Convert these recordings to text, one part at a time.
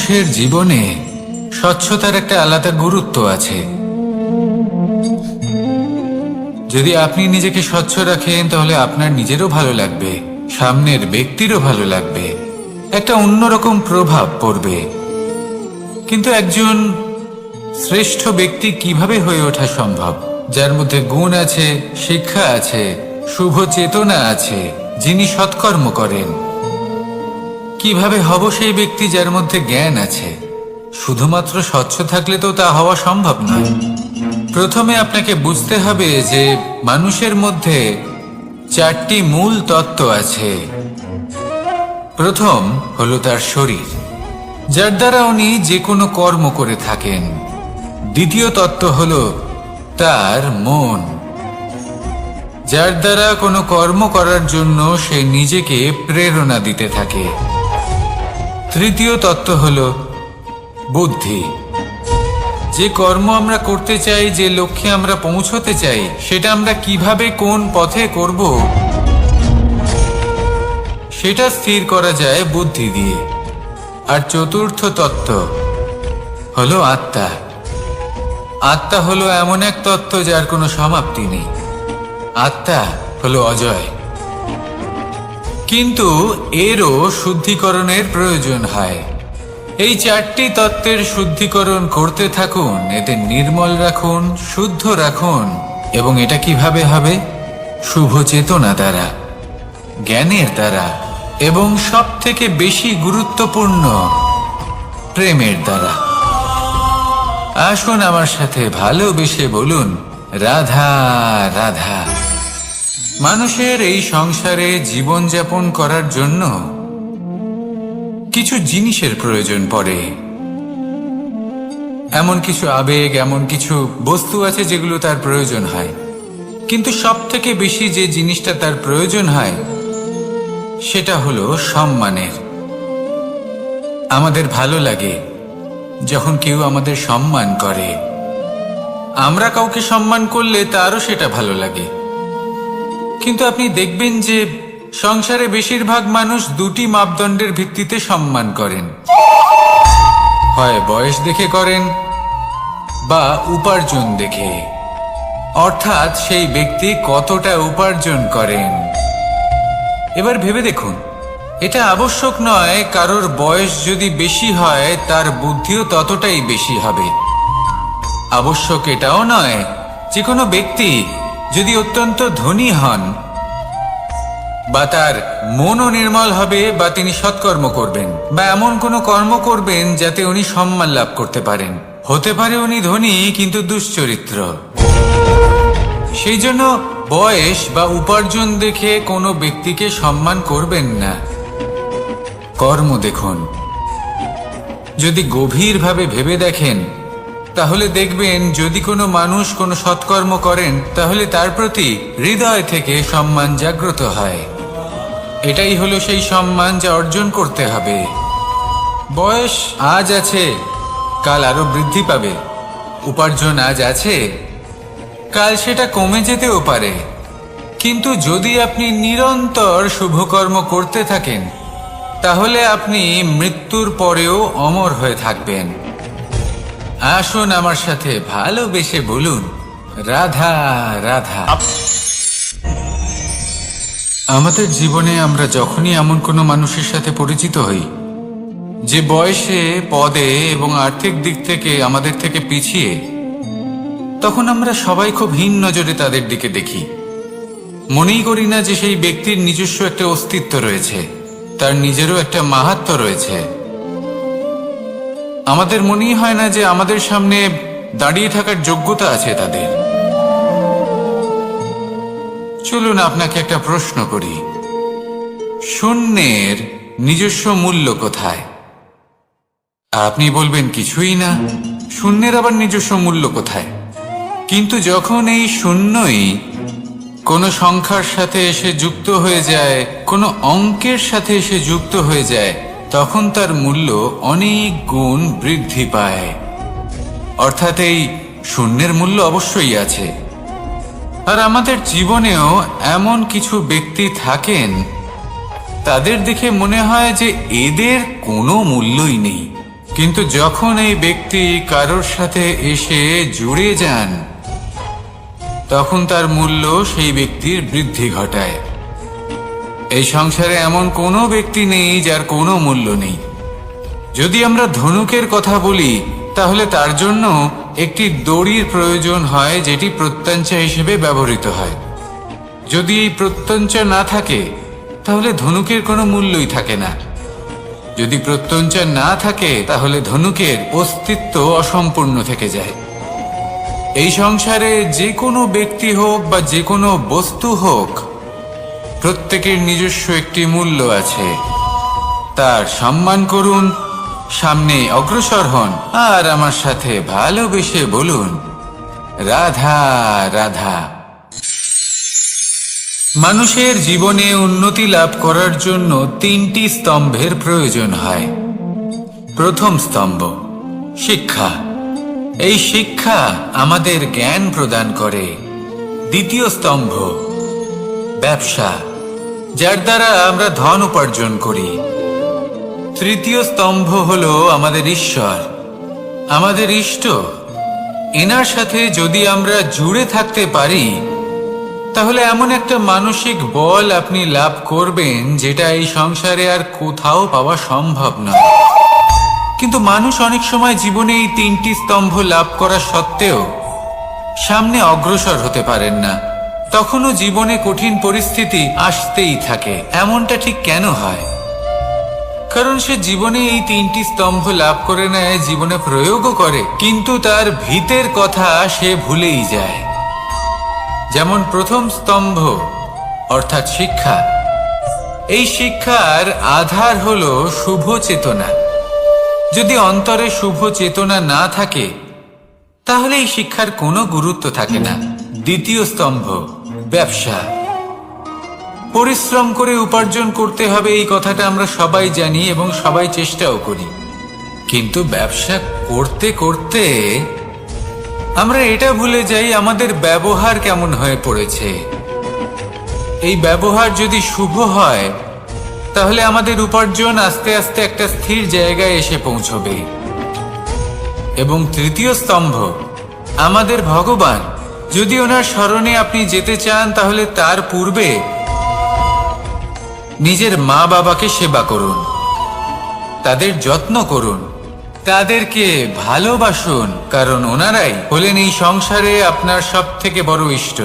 মানুষের জীবনে স্বচ্ছতার একটা আলাদা গুরুত্ব আছে। যদি আপনি নিজেকে স্বচ্ছ রাখেন তাহলে আপনার নিজেরও ভালো লাগবে, সামনের ব্যক্তিরও ভালো লাগবে, একটা অন্যরকম প্রভাব পড়বে। কিন্তু একজন শ্রেষ্ঠ ব্যক্তি কিভাবে হয়ে ওঠা সম্ভব? যার মধ্যে গুণ আছে, শিক্ষা আছে, শুভ চেতনা আছে, যিনি সৎকর্ম করেন। কিভাবে হব সেই ব্যক্তি যার মধ্যে জ্ঞান আছে? শুধুমাত্র স্বচ্ছ থাকলে তো তা হওয়া সম্ভব নয়। প্রথমে আপনাকে বুঝতে হবে যে মানুষের মধ্যে 4টি মূল তত্ত্ব আছে। প্রথম হলো তার শরীর, যার দ্বারা উনি যে কোনো কর্ম করে থাকেন। দ্বিতীয় তত্ত্ব হলো তার মন, যার দ্বারা কোনো কর্ম করার জন্য সে নিজেকে প্রেরণা দিতে থাকে। তৃতীয় তত্ত্ব হলো বুদ্ধি, যে কর্ম আমরা করতে চাই, যে লক্ষ্যে আমরা পৌঁছতে চাই, সেটা আমরা কিভাবে কোন পথে করব সেটা স্থির করা যায় বুদ্ধি দিয়ে। আর চতুর্থ তত্ত্ব হলো আত্মা। আত্মা হলো এমন এক তত্ত্ব যার কোনো সমাপ্তি নেই। আত্মা হলো অজয়। কিন্তু এরও শুদ্ধিকরণের প্রয়োজন হয়। এই 4টি তত্ত্বের শুদ্ধিকরণ করতে থাকুন, এদের নির্মল রাখুন, শুদ্ধ রাখুন। এবং এটা কিভাবে হবে? শুভ চেতনা দ্বারা, জ্ঞানের দ্বারা, এবং সব থেকে বেশি গুরুত্বপূর্ণ প্রেমের দ্বারা। আসুন আমার সাথে ভালোবেসে বলুন, রাধা রাধা। মানুষের এই সংসারে জীবনযাপন করার জন্য কিছু জিনিসের প্রয়োজন পড়ে। এমন কিছু আবেগ, এমন কিছু বস্তু আছে যেগুলো তার প্রয়োজন হয়। কিন্তু সব থেকে বেশি যে জিনিসটা তার প্রয়োজন হয় সেটা হলো সম্মানের। আমাদের ভালো লাগে যখন কেউ আমাদের সম্মান করে। আমরা কাউকে সম্মান করলে তারও সেটা ভালো লাগে। কিন্তু আপনি দেখবেন যে সংসারে বেশিরভাগ মানুষ 2টি মাপদণ্ডের ভিত্তিতে সম্মান করেন। হয় বয়স দেখে করেন বা উপার্জন দেখে, অর্থাৎ সেই ব্যক্তি কতটা উপার্জন করেন। এবার ভেবে দেখুন, এটা আবশ্যক নয় কারোর বয়স যদি বেশি হয় তার বুদ্ধিও ততটাই বেশি হবে। আবশ্যক এটাও নয় যে কোনো ব্যক্তি যদি অত্যন্ত ধনী হন বা তার মনও নির্মল হবে বা তিনি সৎকর্ম করবেন বা এমন কোনো কর্ম করবেন যাতে উনি সম্মান লাভ করতে পারেন। হতে পারে উনি ধনী কিন্তু দুশ্চরিত্র। সেই জন্য বয়স বা উপার্জন দেখে কোনো ব্যক্তিকে সম্মান করবেন না। কর্ম দেখুন। যদি গভীরভাবে ভেবে দেখেন তাহলে দেখবেন যদি কোনো মানুষ কোনো সৎকর্ম করেন তাহলে তার প্রতি হৃদয় থেকে সম্মান জাগ্রত হয়। এটাই হলো সেই সম্মান যা অর্জন করতে হবে। বয়স আজ আছে, কাল আরো বৃদ্ধি পাবে। উপার্জন আজ আছে, কাল সেটা কমে যেতেও পারে। কিন্তু যদি আপনি নিরন্তর শুভকর্ম করতে থাকেন তাহলে আপনি মৃত্যুর পরেও অমর হয়ে থাকবেন। আসুন আমার সাথে ভালোবেসে বলুন, রাধা রাধা। আমাদের জীবনে আমরা যখনই এমন কোনো মানুষের সাথে পরিচিত হই যে বয়সে, পদে এবং আর্থিক দিক থেকে আমাদের থেকে পিছিয়ে, তখন আমরা সবাই খুব হীন নজরে তাদের দিকে দেখি। মনেই করি না যে সেই ব্যক্তির নিজস্ব একটা অস্তিত্ব রয়েছে, তার নিজেরও একটা মাহাত্ম্য রয়েছে। আমাদের মনেই হয় না যে আমাদের সামনে দাঁড়িয়ে থাকার যোগ্যতা আছে তাদের। চলুন আপনাকে একটা প্রশ্ন করি, শূন্যের নিজস্ব মূল্য কোথায়? আপনি বলবেন কিছুই না। শূন্যের আবার নিজস্ব মূল্য কোথায়? কিন্তু যখন এই শূন্যই কোনো সংখ্যার সাথে এসে যুক্ত হয়ে যায়, কোনো অঙ্কের সাথে এসে যুক্ত হয়ে যায়, তখন তার মূল্য অনেক গুণ বৃদ্ধি পায়। অর্থাৎ এই শূন্যের মূল্য অবশ্যই আছে। আর আমাদের জীবনেও এমন কিছু ব্যক্তি থাকেন, তাদের দেখে মনে হয় যে এদের কোনো মূল্যই নেই, কিন্তু যখন এই ব্যক্তি কারোর সাথে এসে জুড়ে যান, তখন তার মূল্য সেই ব্যক্তির বৃদ্ধি ঘটায়। এই সংসারে এমন কোনো ব্যক্তি নেই যার কোনো মূল্য নেই। যদি আমরা ধনুকের কথা বলি, তাহলে তার জন্য একটি দড়ির প্রয়োজন হয়, যেটি প্রত্যঞ্চা হিসেবে ব্যবহৃত হয়। যদি এই প্রত্যঞ্চা না থাকে, তাহলে ধনুকের কোনো মূল্যই থাকে না। যদি প্রত্যঞ্চা না থাকে, তাহলে ধনুকের অস্তিত্ব অসম্পূর্ণ থেকে যায়। এই সংসারে যে কোনো ব্যক্তি হোক বা যে কোনো বস্তু হোক, প্রত্যেকের নিজস্ব একটি মূল্য আছে। তার সম্মান করুন, সামনে অগ্রসর হন, আর আমার সাথে ভালোবেসে বলুন, রাধা রাধা। মানুষের জীবনে উন্নতি লাভ করার জন্য 3টি স্তম্ভের প্রয়োজন হয়। প্রথম স্তম্ভ শিক্ষা। এই শিক্ষা আমাদের জ্ঞান প্রদান করে। দ্বিতীয় স্তম্ভ ব্যবসা, যার দ্বারা আমরা ধন উপার্জন করি। তৃতীয় স্তম্ভ হলো আমাদের ঈশ্বর, আমাদের ইষ্ট। এনার সাথে যদি আমরা জুড়ে থাকতে পারি, তাহলে এমন একটা মানসিক বল আপনি লাভ করবেন, যেটা এই সংসারে আর কোথাও পাওয়া সম্ভব নয়। কিন্তু মানুষ অনেক সময় জীবনে এই 3টি স্তম্ভ লাভ করা সত্ত্বেও সামনে অগ্রসর হতে পারেন না। তখনও জীবনে কঠিন পরিস্থিতি আসতেই থাকে। এমনটা ঠিক কেন হয়? কারণ সে জীবনে এই 3টি স্তম্ভ লাভ করে নেয়, জীবনে প্রয়োগও করে, কিন্তু তার ভিতের কথা সে ভুলেই যায়। যেমন প্রথম স্তম্ভ অর্থাৎ শিক্ষা। এই শিক্ষার আধার হলো শুভ চেতনা। যদি অন্তরে শুভ চেতনা না থাকে, তাহলে এই শিক্ষার কোনো গুরুত্ব থাকে না। দ্বিতীয় স্তম্ভ ব্যবসা। পরিশ্রম করে উপার্জন করতে হবে, এই কথাটা আমরা সবাই জানি এবং সবাই চেষ্টাও করি। কিন্তু ব্যবসা করতে করতে আমরা এটা ভুলে যাই আমাদের ব্যবহার কেমন হয়ে পড়েছে। এই ব্যবহার যদি শুভ হয়, তাহলে আমাদের উপার্জন আস্তে আস্তে একটা স্থির জায়গায় এসে পৌঁছবে। এবং তৃতীয় স্তম্ভ আমাদের ভগবান। যদি ওনার স্মরণে আপনি যেতে চান, তাহলে তার পূর্বে নিজের মা বাবাকে সেবা করুন, তাদের যত্ন করুন, তাদেরকে ভালোবাসুন, কারণ ওনারাই হলেন এই সংসারে আপনার সবথেকে বড় ইষ্ট।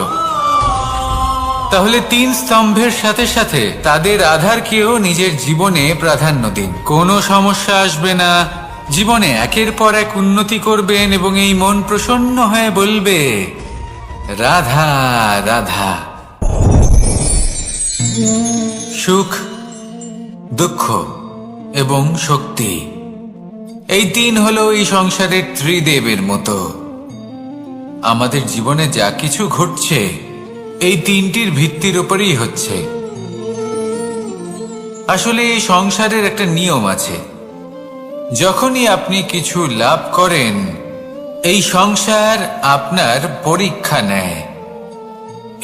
তাহলে 3 স্তম্ভের সাথে সাথে তাদের আধারকেও নিজের জীবনে প্রাধান্য দিন। কোনো সমস্যা আসবে না, জীবনে একের পর এক উন্নতি করবেন এবং এই মন প্রসন্ন হয়ে বলবে, রাধা রাধা। সুখ, দুঃখ এবং শক্তি, এই 3 হলো এই সংসারের ত্রিদেবের মতো। আমাদের জীবনে যা কিছু ঘটছে, এই 3টির ভিত্তির উপরেই হচ্ছে। আসলে এই সংসারের একটা নিয়ম আছে। যখনই আপনি কিছু লাভ করেন, এই সংসার আপনার পরীক্ষা নেয়।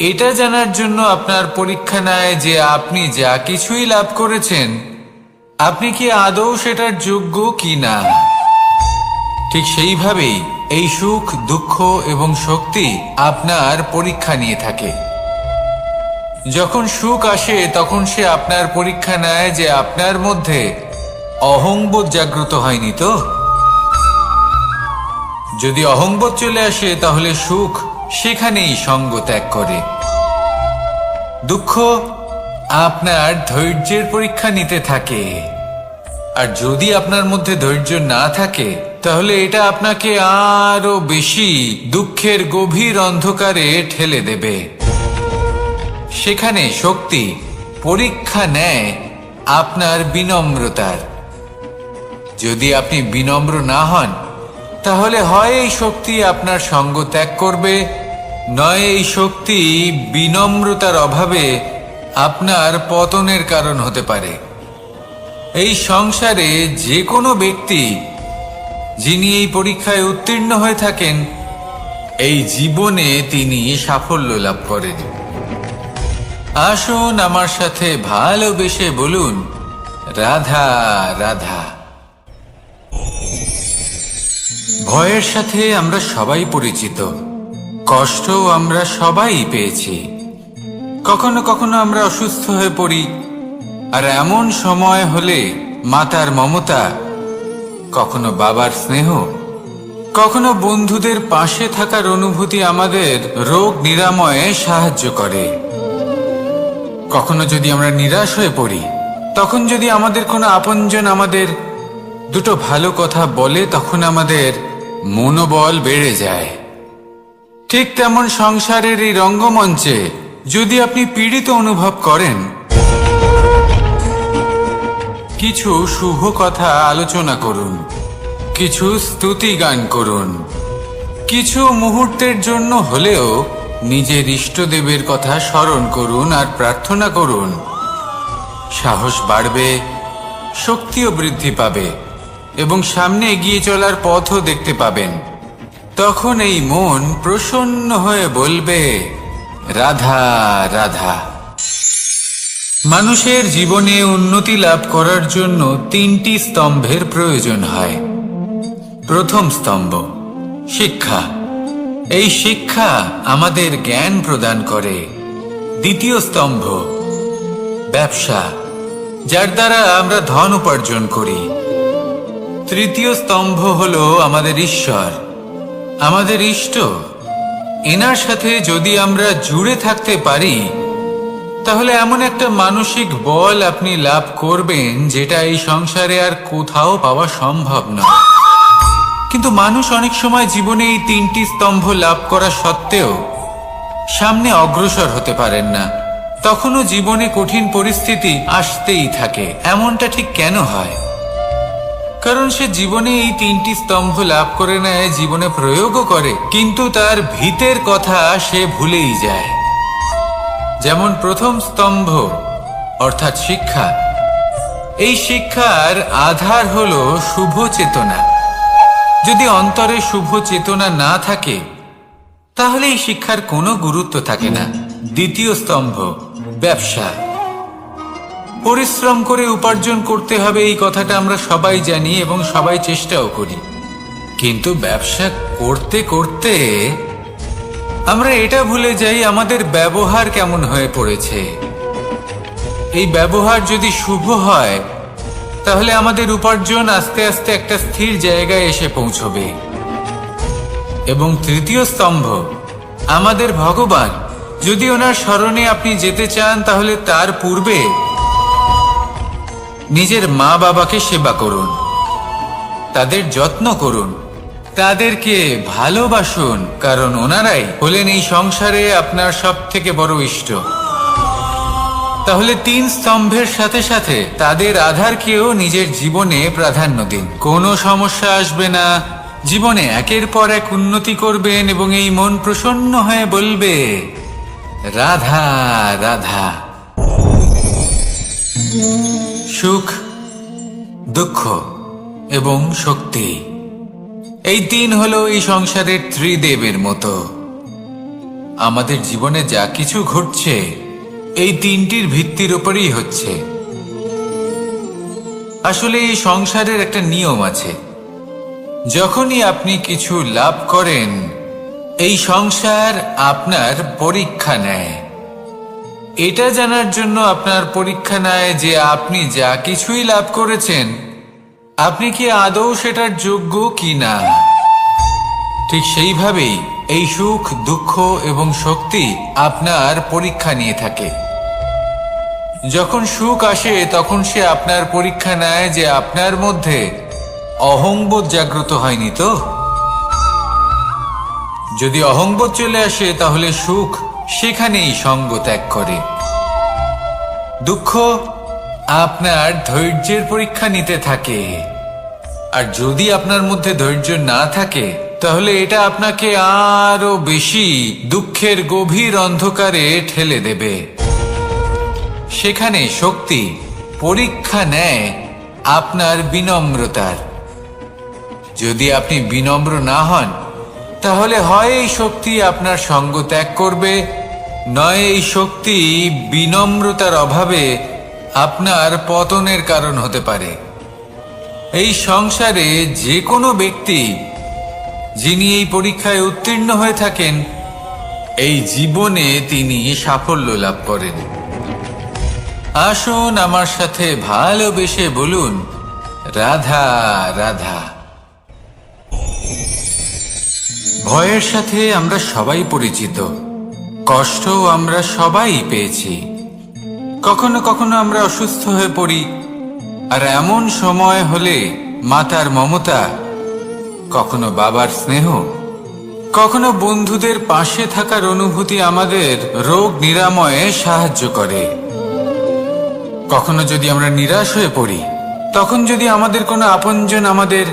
এটা জানার জন্য আপনার পরীক্ষা নেয় যে আপনি যা কিছুই লাভ করেছেন, আপনি কি আদৌ সেটার যোগ্য কি না। ঠিক সেইভাবেই এই সুখ, দুঃখ এবং শক্তি আপনার পরীক্ষা নিয়ে থাকে। যখন সুখ আসে, তখন সে আপনার পরীক্ষা নেয় যে আপনার মধ্যে অহংবোধ জাগ্রত হয়নি তো। যদি অহংবোধ চলে আসে, তাহলে সুখ সেখানেই সঙ্গ ত্যাগ করে। দুঃখ আপনার ধৈর্যের পরীক্ষা নিতে থাকে। আর যদি আপনার মধ্যে ধৈর্য না থাকে, তাহলে এটা আপনাকে আরো বেশি দুঃখের গভীর অন্ধকারে ঠেলে দেবে। সেখানে শক্তি পরীক্ষা নেয় আপনার বিনম্রতার। যদি আপনি বিনম্র না হন, তাহলে হয় এই শক্তি আপনার সঙ্গ ত্যাগ করবে, নয় এই শক্তি বিনম্রতার অভাবে আপনার পতনের কারণ হতে পারে। এই সংসারে যে কোনো ব্যক্তি যিনি এই পরীক্ষায় উত্তীর্ণ হয়ে থাকেন, এই জীবনে তিনি সাফল্য লাভ করেন। আসুন আমার সাথে ভালোবেসে বলুন, রাধা রাধা। ভয়ের সাথে আমরা সবাই পরিচিত, কষ্টও আমরা সবাই পেয়েছি। কখনো কখনো আমরা অসুস্থ হয়ে পড়ি, আর এমন সময় হলে মাতার মমতা, কখনো বাবার স্নেহ, কখনো বন্ধুদের পাশে থাকার অনুভূতি আমাদের রোগ নিরাময়ে সাহায্য করে। কখনো যদি আমরা নিরাশ হয়ে পড়ি, তখন যদি আমাদের কোনো আপনজন আমাদের দুটো ভালো কথা বলে, তখন আমাদের মনোবল বেড়ে যায়। ঠিক তেমন সংসারের এই রঙ্গমঞ্চে যদি আপনি পীড়িত অনুভব করেন, কিছু শুভ কথা আলোচনা করুন, কিছু স্তুতি গান করুন, কিছু মুহূর্তের জন্য হলেও নিজের ইষ্টদেবের কথা স্মরণ করুন আর প্রার্থনা করুন। সাহস বাড়বে, শক্তিও বৃদ্ধি পাবে এবং সামনে এগিয়ে চলার পথও দেখতে পাবেন। তখন এই মন প্রসন্ন হয়ে বলবে, রাধা রাধা। মানুষের জীবনে উন্নতি লাভ করার জন্য 3টি স্তম্ভের প্রয়োজন হয়। প্রথম স্তম্ভ শিক্ষা। এই শিক্ষা আমাদের জ্ঞান প্রদান করে। দ্বিতীয় স্তম্ভ ব্যবসা, যার দ্বারা আমরা ধন উপার্জন করি। তৃতীয় স্তম্ভ হলো আমাদের ঈশ্বর, আমাদের ইষ্ট। এনার সাথে যদি আমরা জুড়ে থাকতে পারি, তাহলে এমন একটা মানসিক বল আপনি লাভ করবেন যেটা এই সংসারে আর কোথাও পাওয়া সম্ভব নয়। কিন্তু মানুষ অনেক সময় জীবনে এই 3টি স্তম্ভ লাভ করা সত্ত্বেও সামনে অগ্রসর হতে পারেন না। তখনও জীবনে কঠিন পরিস্থিতি আসতেই থাকে। এমনটা ঠিক কেন হয়? কারণ সে জীবনে এই 3টি স্তম্ভ লাভ করে নেয়, জীবনে প্রয়োগও করে, কিন্তু তার ভিতের কথা সে ভুলেই যায়। যেমন প্রথম স্তম্ভ অর্থাৎ শিক্ষা। এই শিক্ষার আধার হলো শুভ চেতনা। যদি অন্তরে শুভ চেতনা না থাকে, তাহলে এই শিক্ষার কোনো গুরুত্ব থাকে না। দ্বিতীয় স্তম্ভ ব্যবসা। পরিশ্রম করে উপার্জন করতে হবে, এই কথাটা আমরা সবাই জানি এবং সবাই চেষ্টাও করি। কিন্তু ব্যবসা করতে করতে আমরা এটা ভুলে যাই আমাদের ব্যবহার কেমন হয়ে পড়েছে। এই ব্যবহার যদি শুভ হয়, তাহলে আমাদের উপার্জন আস্তে আস্তে একটা স্থির জায়গায় এসে পৌঁছবে। এবং তৃতীয় স্তম্ভ আমাদের ভগবান। যদি ওনার স্মরণে আপনি যেতে চান, তাহলে তার পূর্বে নিজের মা বাবাকে সেবা করুন, তাদের যত্ন করুন, তাদেরকে ভালোবাসুন, কারণ ওনারাই হলেন এই সংসারে আপনার সবথেকে বড় ইষ্ট। তাহলে 3 স্তম্ভের সাথে সাথে তাদের আধারকেও নিজের জীবনে প্রাধান্য দিন। কোনো সমস্যা আসবে না, জীবনে একের পর এক উন্নতি করবেন এবং এই মন প্রসন্ন হয়ে বলবে, রাধা রাধা। সুখ, দুঃখ এবং শক্তি, এই 3 হলো এই সংসারের ত্রিদেবের মতো। আমাদের জীবনে যা কিছু ঘটছে এই 3টির ভিত্তির উপরেই হচ্ছে। আসলে এই সংসারের একটা নিয়ম আছে। যখনই আপনি কিছু লাভ করেন, এই সংসার আপনার পরীক্ষা নেয়। এটা জানার জন্য আপনার পরীক্ষা নেয় যে আপনি যা কিছুই লাভ করেছেন, আপনি কি আদৌ সেটার যোগ্য কি না। ঠিক সেইভাবেই এই সুখ, দুঃখ এবং শক্তি আপনার পরীক্ষা নিয়ে থাকে। যখন সুখ আসে, তখন সে আপনার পরীক্ষা নেয় যে আপনার মধ্যে অহংবোধ জাগ্রত হয়নি তো। যদি অহংবোধ চলে আসে, তাহলে সুখ সেখানেই সঙ্গ ত্যাগ করে। দুঃখ আপনার ধৈর্যের পরীক্ষা নিতে থাকে, আর যদি আপনার মধ্যে ধৈর্য না থাকে, তাহলে এটা আপনাকে আরো বেশি দুঃখের গভীর অন্ধকারে ঠেলে দেবে। সেখানে শক্তি পরীক্ষা নেয় আপনার বিনম্রতার। যদি আপনি বিনম্র না হন, তাহলে হয় এই শক্তি আপনার সঙ্গ ত্যাগ করবে, নয় এই শক্তি বিনম্রতার অভাবে আপনার পতনের কারণ হতে পারে। এই সংসারে যে কোনো ব্যক্তি যিনি এই পরীক্ষায় উত্তীর্ণ হয়ে থাকেন, এই জীবনে তিনি সাফল্য লাভ করেন। আসুন আমার সাথে ভালোবেসে বলুন, রাধা রাধা। ভয়ের সাথে আমরা সবাই পরিচিত, কষ্টও আমরা সবাই পেয়েছি। কখনো কখনো আমরা অসুস্থ হয়ে পড়ি, আর এমন সময় হলে মাতার মমতা, কখনো বাবার স্নেহ, কখনো বন্ধুদের পাশে থাকার অনুভূতি আমাদের রোগ নিরাময়ে সাহায্য করে। কখনো যদি আমরা নিরাশ হয়ে পড়ি, তখন যদি আমাদের কোনো আপনজন আমাদের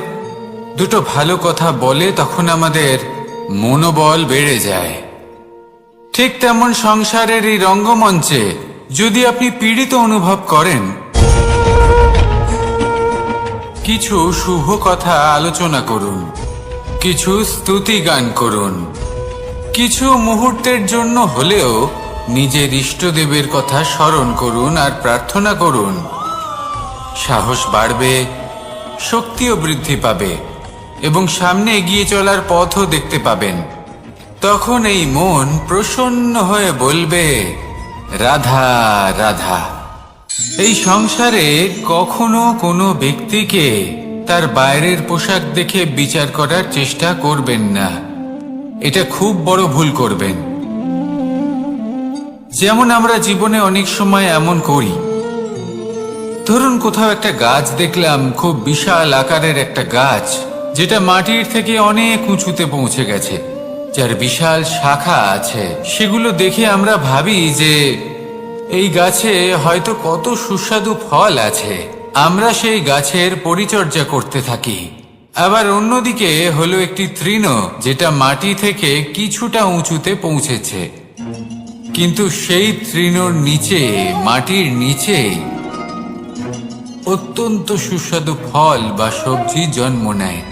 দুটো ভালো কথা বলে, তখন আমাদের মনোবল বেড়ে যায়। ঠিক তেমন সংসারের এই রঙ্গমঞ্চে যদি আপনি পীড়িত অনুভব করেন, কিছু শুভ কথা আলোচনা করুন, কিছু স্তুতি গান করুন, কিছু মুহূর্তের জন্য হলেও নিজের ইষ্টদেবের কথা স্মরণ করুন আর প্রার্থনা করুন। সাহস বাড়বে, শক্তিও বৃদ্ধি পাবে এবং সামনে এগিয়ে চলার পথও দেখতে পাবেন। তখন এই মন প্রসন্ন হয়ে বলবে, রাধা রাধা। এই সংসারে কখনো কোনো ব্যক্তিকে তার বাইরের পোশাক দেখে বিচার করার চেষ্টা করবেন না, এটা খুব বড় ভুল করবেন। যেমন আমরা জীবনে অনেক সময় এমন করি, ধরুন কোথাও একটা গাছ দেখলাম, খুব বিশাল আকারের একটা গাছ, যেটা মাটির থেকে অনেক উঁচুতে পৌঁছে গেছে, যার বিশাল শাখা আছে। সেগুলো দেখে আমরা ভাবি যে এই গাছে হয়তো কত সুস্বাদু ফল আছে। আমরা সেই গাছের পরিচর্যা করতে থাকি। আবার অন্যদিকে হলো একটি তৃণ, যেটা মাটি থেকে কিছুটা উঁচুতে পৌঁছেছে, কিন্তু সেই তৃণর নিচে, মাটির নিচে অত্যন্ত সুস্বাদু ফল বা সবজি জন্ম নেয়,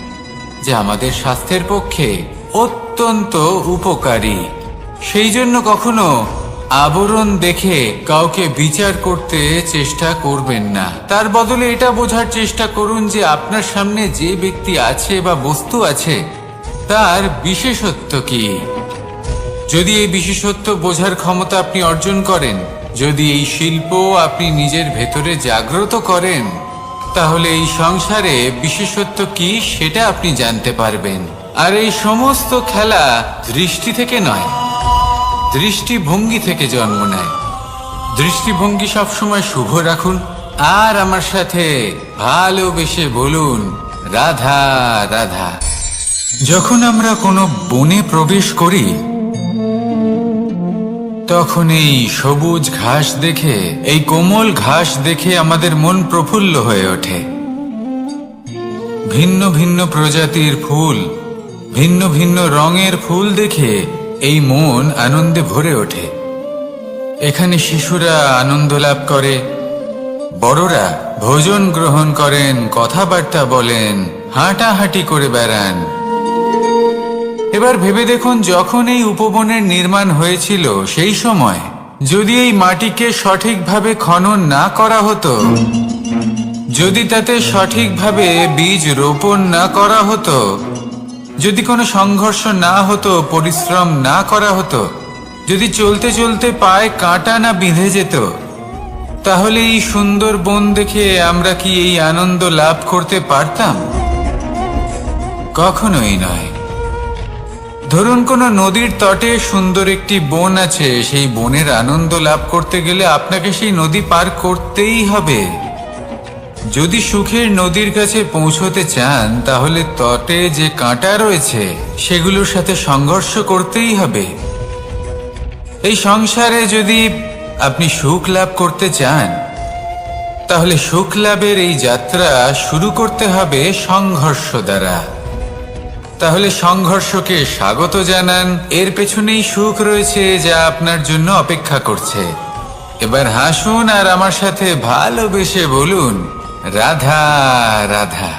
যা আমাদের স্বাস্থ্যের পক্ষে অত্যন্ত উপকারী। সেই জন্য কখনো আবরণ দেখে কাউকে বিচার করতে চেষ্টা করবেন না। তার বদলে এটা বোঝার চেষ্টা করুন যে আপনার সামনে যে ব্যক্তি আছে বা বস্তু আছে, তার বিশেষত্ব কি। যদি এই বিশেষত্ব বোঝার ক্ষমতা আপনি অর্জন করেন, যদি এই শিল্প আপনি নিজের ভেতরে জাগ্রত করেন, তাহলে এই সংসারে বিশেষত্ব কি সেটা আপনি জানতে পারবেন। আর এই সমস্ত খেলা দৃষ্টি থেকে নয়, দৃষ্টিভঙ্গি থেকে জন্ম নেয়। দৃষ্টিভঙ্গি সবসময় শুভ রাখুন আর আমার সাথে ভালোবেসে বলুন, রাধা রাধা। যখন আমরা কোনো বনে প্রবেশ করি, তখন এই সবুজ ঘাস দেখে, এই কোমল ঘাস দেখে আমাদের মন প্রফুল্ল হয়ে ওঠে। ভিন্ন ভিন্ন প্রজাতির ফুল, ভিন্ন ভিন্ন রঙের ফুল দেখে এই মন আনন্দে ভরে ওঠে। এখানে শিশুরা আনন্দ লাভ করে, বড়রা ভোজন গ্রহণ করেন, কথাবার্তা বলেন, হাঁটাহাঁটি করে বেড়ান। এবার ভেবে দেখুন, যখন এই উপবনের নির্মাণ হয়েছিল, সেই সময় যদি এই মাটিকে সঠিকভাবে খনন না করা হতো, যদি তাতে সঠিকভাবে বীজ রোপণ না করা হতো, যদি কোনো সংঘর্ষ না হতো, পরিশ্রম না করা হতো, যদি চলতে চলতে পায়ে কাঁটা না বিঁধে যেত, তাহলে এই সুন্দর বন দেখে আমরা কি এই আনন্দ লাভ করতে পারতাম? কখনোই নয়। ধরুন কোনো নদীর তটে সুন্দর একটি বন আছে, সেই বনের আনন্দ লাভ করতে গেলে আপনাকে সেই নদী পার করতেই হবে। যদি সুখের নদীর কাছে পৌঁছতে চান, তাহলে তটে যে কাঁটা রয়েছে সেগুলোর সাথে সংঘর্ষ করতেই হবে। এই সংসারে যদি আপনি সুখ লাভ করতে চান, তাহলে সুখ লাভের এই যাত্রা শুরু করতে হবে সংঘর্ষ দ্বারা। তাহলে সংঘর্ষকে স্বাগত জানান, এর পেছনেই সুখ রয়েছে যা আপনার জন্য অপেক্ষা করছে। এবার হাসুন আর আমার সাথে ভালোবেসে বলুন, রাধা রাধা।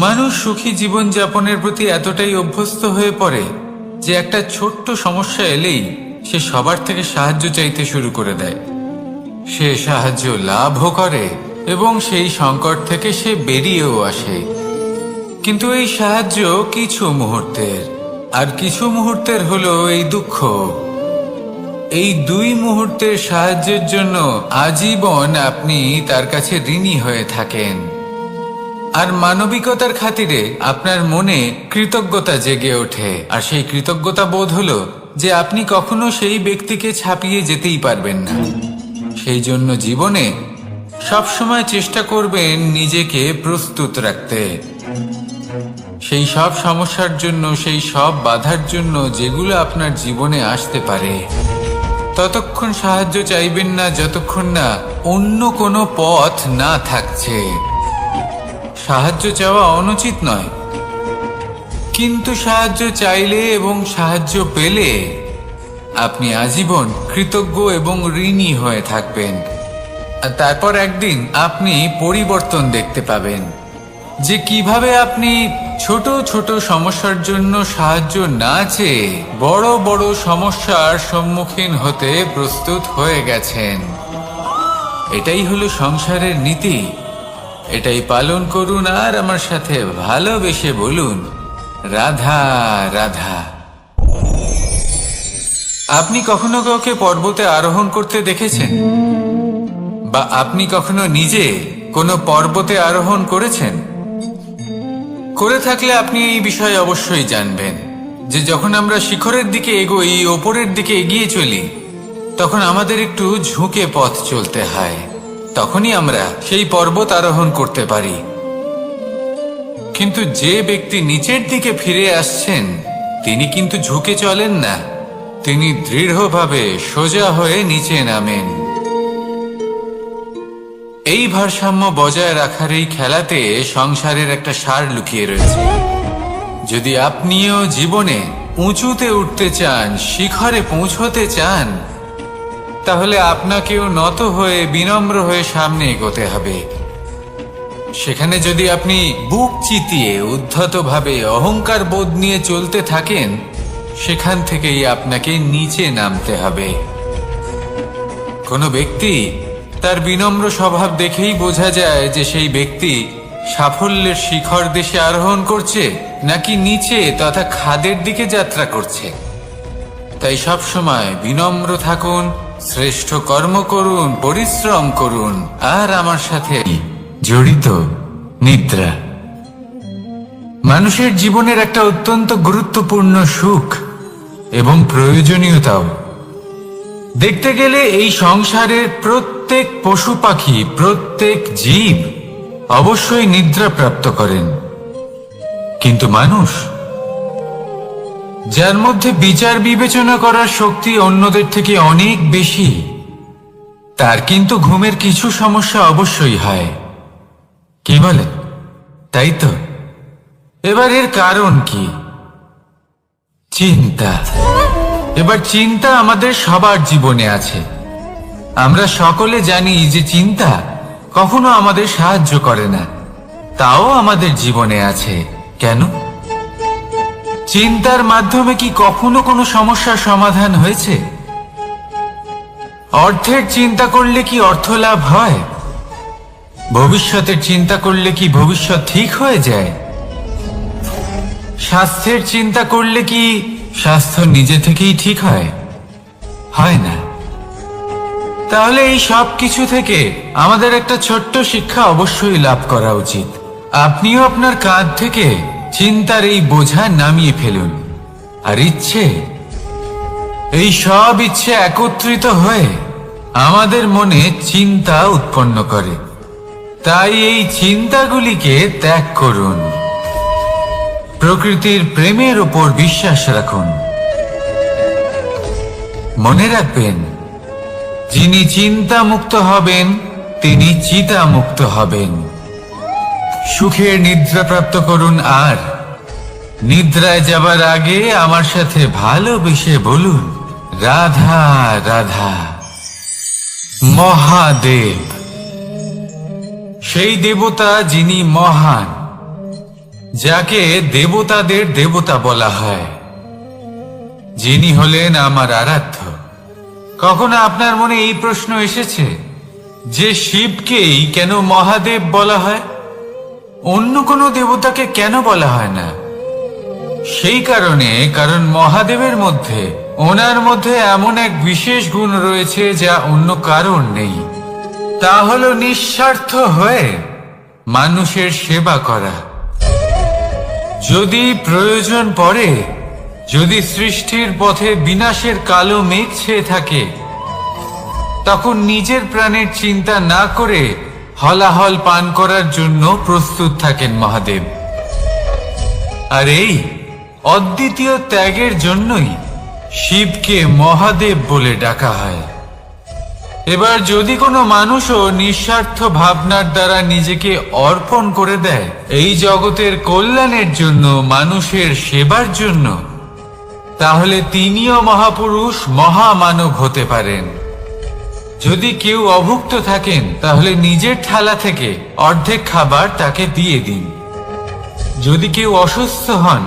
মানুষ সুখী জীবন যাপনের প্রতি এতটাই অভ্যস্ত হয়ে পড়ে যে একটা ছোট্ট সমস্যা এলেই সে সবার থেকে সাহায্য চাইতে শুরু করে দেয়। সে সাহায্য লাভও করে এবং সেই সংকট থেকে সে বেরিয়েও আসে। কিন্তু এই সাহায্য কিছু মুহূর্তের, আর কিছু মুহূর্তের হলো এই দুঃখ। এই 2 মুহূর্তের সাহায্যের জন্য আজীবন আপনি তার কাছে ঋণী হয়ে থাকেন। আর মানবিকতার খাতিরে আপনার মনে কৃতজ্ঞতা জেগে ওঠে, আর সেই কৃতজ্ঞতা বোধ হলো যে আপনি কখনো সেই ব্যক্তিকে ছাপিয়ে যেতেই পারবেন না। সেই জন্য জীবনে সবসময় চেষ্টা করবেন নিজেকে প্রস্তুত রাখতে, সেই সব সমস্যার জন্য, সেই সব বাধার জন্য যেগুলো আপনার জীবনে আসতে পারে। ততক্ষণ সাহায্য চাইবেন না যতক্ষণ না অন্য কোনো পথ না থাকছে। সাহায্য চাওয়া অনুচিত নয়, কিন্তু সাহায্য চাইলে এবং সাহায্য পেলে আপনি আজীবন কৃতজ্ঞ এবং ঋণী হয়ে থাকবেন। আর তারপর একদিন আপনি পরিবর্তন দেখতে পাবেন যে কিভাবে আপনি ছোট ছোট সমস্যার জন্য সাহায্য না চেয়ে বড় বড় সমস্যার সম্মুখীন হতে প্রস্তুত হয়ে গেছেন। এটাই হলো সংসারের নীতি। এটাই পালন করুন আর আমার সাথে ভালোবেসে বলুন, রাধা রাধা। আপনি কখনো কাউকে পর্বতে আরোহণ করতে দেখেছেন? বা আপনি কখনো নিজে কোনো পর্বতে আরোহণ করেছেন? করে থাকলে আপনি এই বিষয়ে অবশ্যই জানবেন যে যখন আমরা শিখরের দিকে এগোই, ওপরের দিকে এগিয়ে চলি, তখন আমাদের একটু ঝুঁকে পথ চলতে হয়। তখনই আমরা সেই পর্বত আরোহণ করতে পারি। কিন্তু যে ব্যক্তি নিচের দিকে ফিরে আসছেন, তিনি কিন্তু ঝুঁকে চলেন না, তিনি দৃঢ়ভাবে সোজা হয়ে নিচে নামেন। এই ভারসাম্য বজায় রাখার এই খেলাতে সংসারের একটা সার লুকিয়ে রয়েছে। যদি আপনিও জীবনে উঁচুতে উঠতে চান, শিখরে পৌঁছতে চান, তাহলে আপনাকেও নত হয়ে বিনম্র হয়ে সামনে এগোতে হবে। সেখানে যদি আপনি বুক চিতিয়ে উদ্ধতভাবে অহংকার বোধ নিয়ে চলতে থাকেন, সেখান থেকেই আপনাকে নিচে নামতে হবে। কোনো ব্যক্তি তার বিনম্র স্বভাব দেখেই বোঝা যায় যে সেই ব্যক্তি সাফল্যের শিখর দেশে আরোহণ করছে নাকি নিচে তথা খাদের দিকে যাত্রা করছে। তাই সব সময় বিনম্র থাকুন, শ্রেষ্ঠ কর্ম করুন, পরিশ্রম করুন, আর আমার সাথে জড়িত নিদ্রা মানুষের জীবনের একটা অত্যন্ত গুরুত্বপূর্ণ সুখ এবং প্রয়োজনীয়তাও। দেখতে গেলে এই সংসারের প্রত্যেক পশু পাখি, প্রত্যেক জীব অবশ্যই নিদ্রা প্রাপ্ত করেন, কিন্তু মানুষ, যার মধ্যে বিচার বিবেচনা করার শক্তি অন্যদের থেকে অনেক বেশি, তার কিন্তু ঘুমের কিছু সমস্যা অবশ্যই হয়। কি বলে? তাই তো। এবার এর কারণ কি? চিন্তা। এবার চিন্তা আমাদের সবার জীবনে আছে। আমরা সকলে জানি যে চিন্তা কখনো আমাদের সাহায্য করে না, তাও আমাদের জীবনে আছে। কেন? চিন্তার মাধ্যমে কি কখনো কোনো সমস্যার সমাধান হয়েছে? অর্থের চিন্তা করলে কি অর্থ লাভ হয়? ভবিষ্যতের চিন্তা করলে কি ভবিষ্যৎ ঠিক হয়ে যায়? স্বাস্থ্যের চিন্তা করলে কি স্বাস্থ্য নিজে থেকেই ঠিক হয়? হয় না। তাহলে এই সব কিছু থেকে আমাদের একটা ছোট্ট শিক্ষা অবশ্যই লাভ করা উচিত। আপনিও আপনার কাঁধ থেকে চিন্তার এই বোঝা নামিয়ে ফেলুন। আর ইচ্ছে, এই সব ইচ্ছে একত্রিত হয়ে আমাদের মনে চিন্তা উৎপন্ন করে। তাই এই চিন্তাগুলিকে ত্যাগ করুন। প্রকৃতির প্রেমের উপর বিশ্বাস রাখুন। মনে রাখবেন, যিনি চিন্তা মুক্ত হবেন তিনি চিতা মুক্ত হবেন। সুখের নিদ্রা প্রাপ্ত করুন, আর নিদ্রায় যাবার আগে আমার সাথে ভালোবেসে বলুন, রাধা রাধা। মহাদেব, সেই দেবতা যিনি মহান, যাকে দেবতাদের দেবতা বলা হয়, যিনি হলেন আমার আরাধ্য। কখনো আপনার মনে এই প্রশ্ন এসেছে যে শিবকেই কেন মহাদেব বলা হয়? অন্য কোনো দেবতাকে কেন বলা হয় না? সেই কারণ মহাদেবের মধ্যে, ওনার মধ্যে এমন এক বিশেষ গুণ রয়েছে যা অন্য কারণ নেই। তা হলো নিঃস্বার্থ হয়ে মানুষের সেবা করা। যদি প্রয়োজন পড়ে, যদি সৃষ্টির পথে বিনাশের কালো মেঘ ছেয়ে থাকে, তখন নিজের প্রাণের চিন্তা না করে হলাহল পান করার জন্য প্রস্তুত থাকেন মহাদেব। আর এই অদ্বিতীয় ত্যাগের জন্যই শিবকে মহাদেব বলে ডাকা হয়। এবার যদি কোনো মানুষও নিঃস্বার্থ ভাবনার দ্বারা নিজেকে অর্পণ করে দেয় এই জগতের কল্যাণের জন্য, মানুষের সেবার জন্য, তাহলে তিনিও মহাপুরুষ, মহামানব হতে পারেন। যদি কেউ অভুক্ত থাকেন, তাহলে নিজের থালা থেকে অর্ধেক খাবার তাকে দিয়ে দিন। যদি কেউ অসুস্থ হন,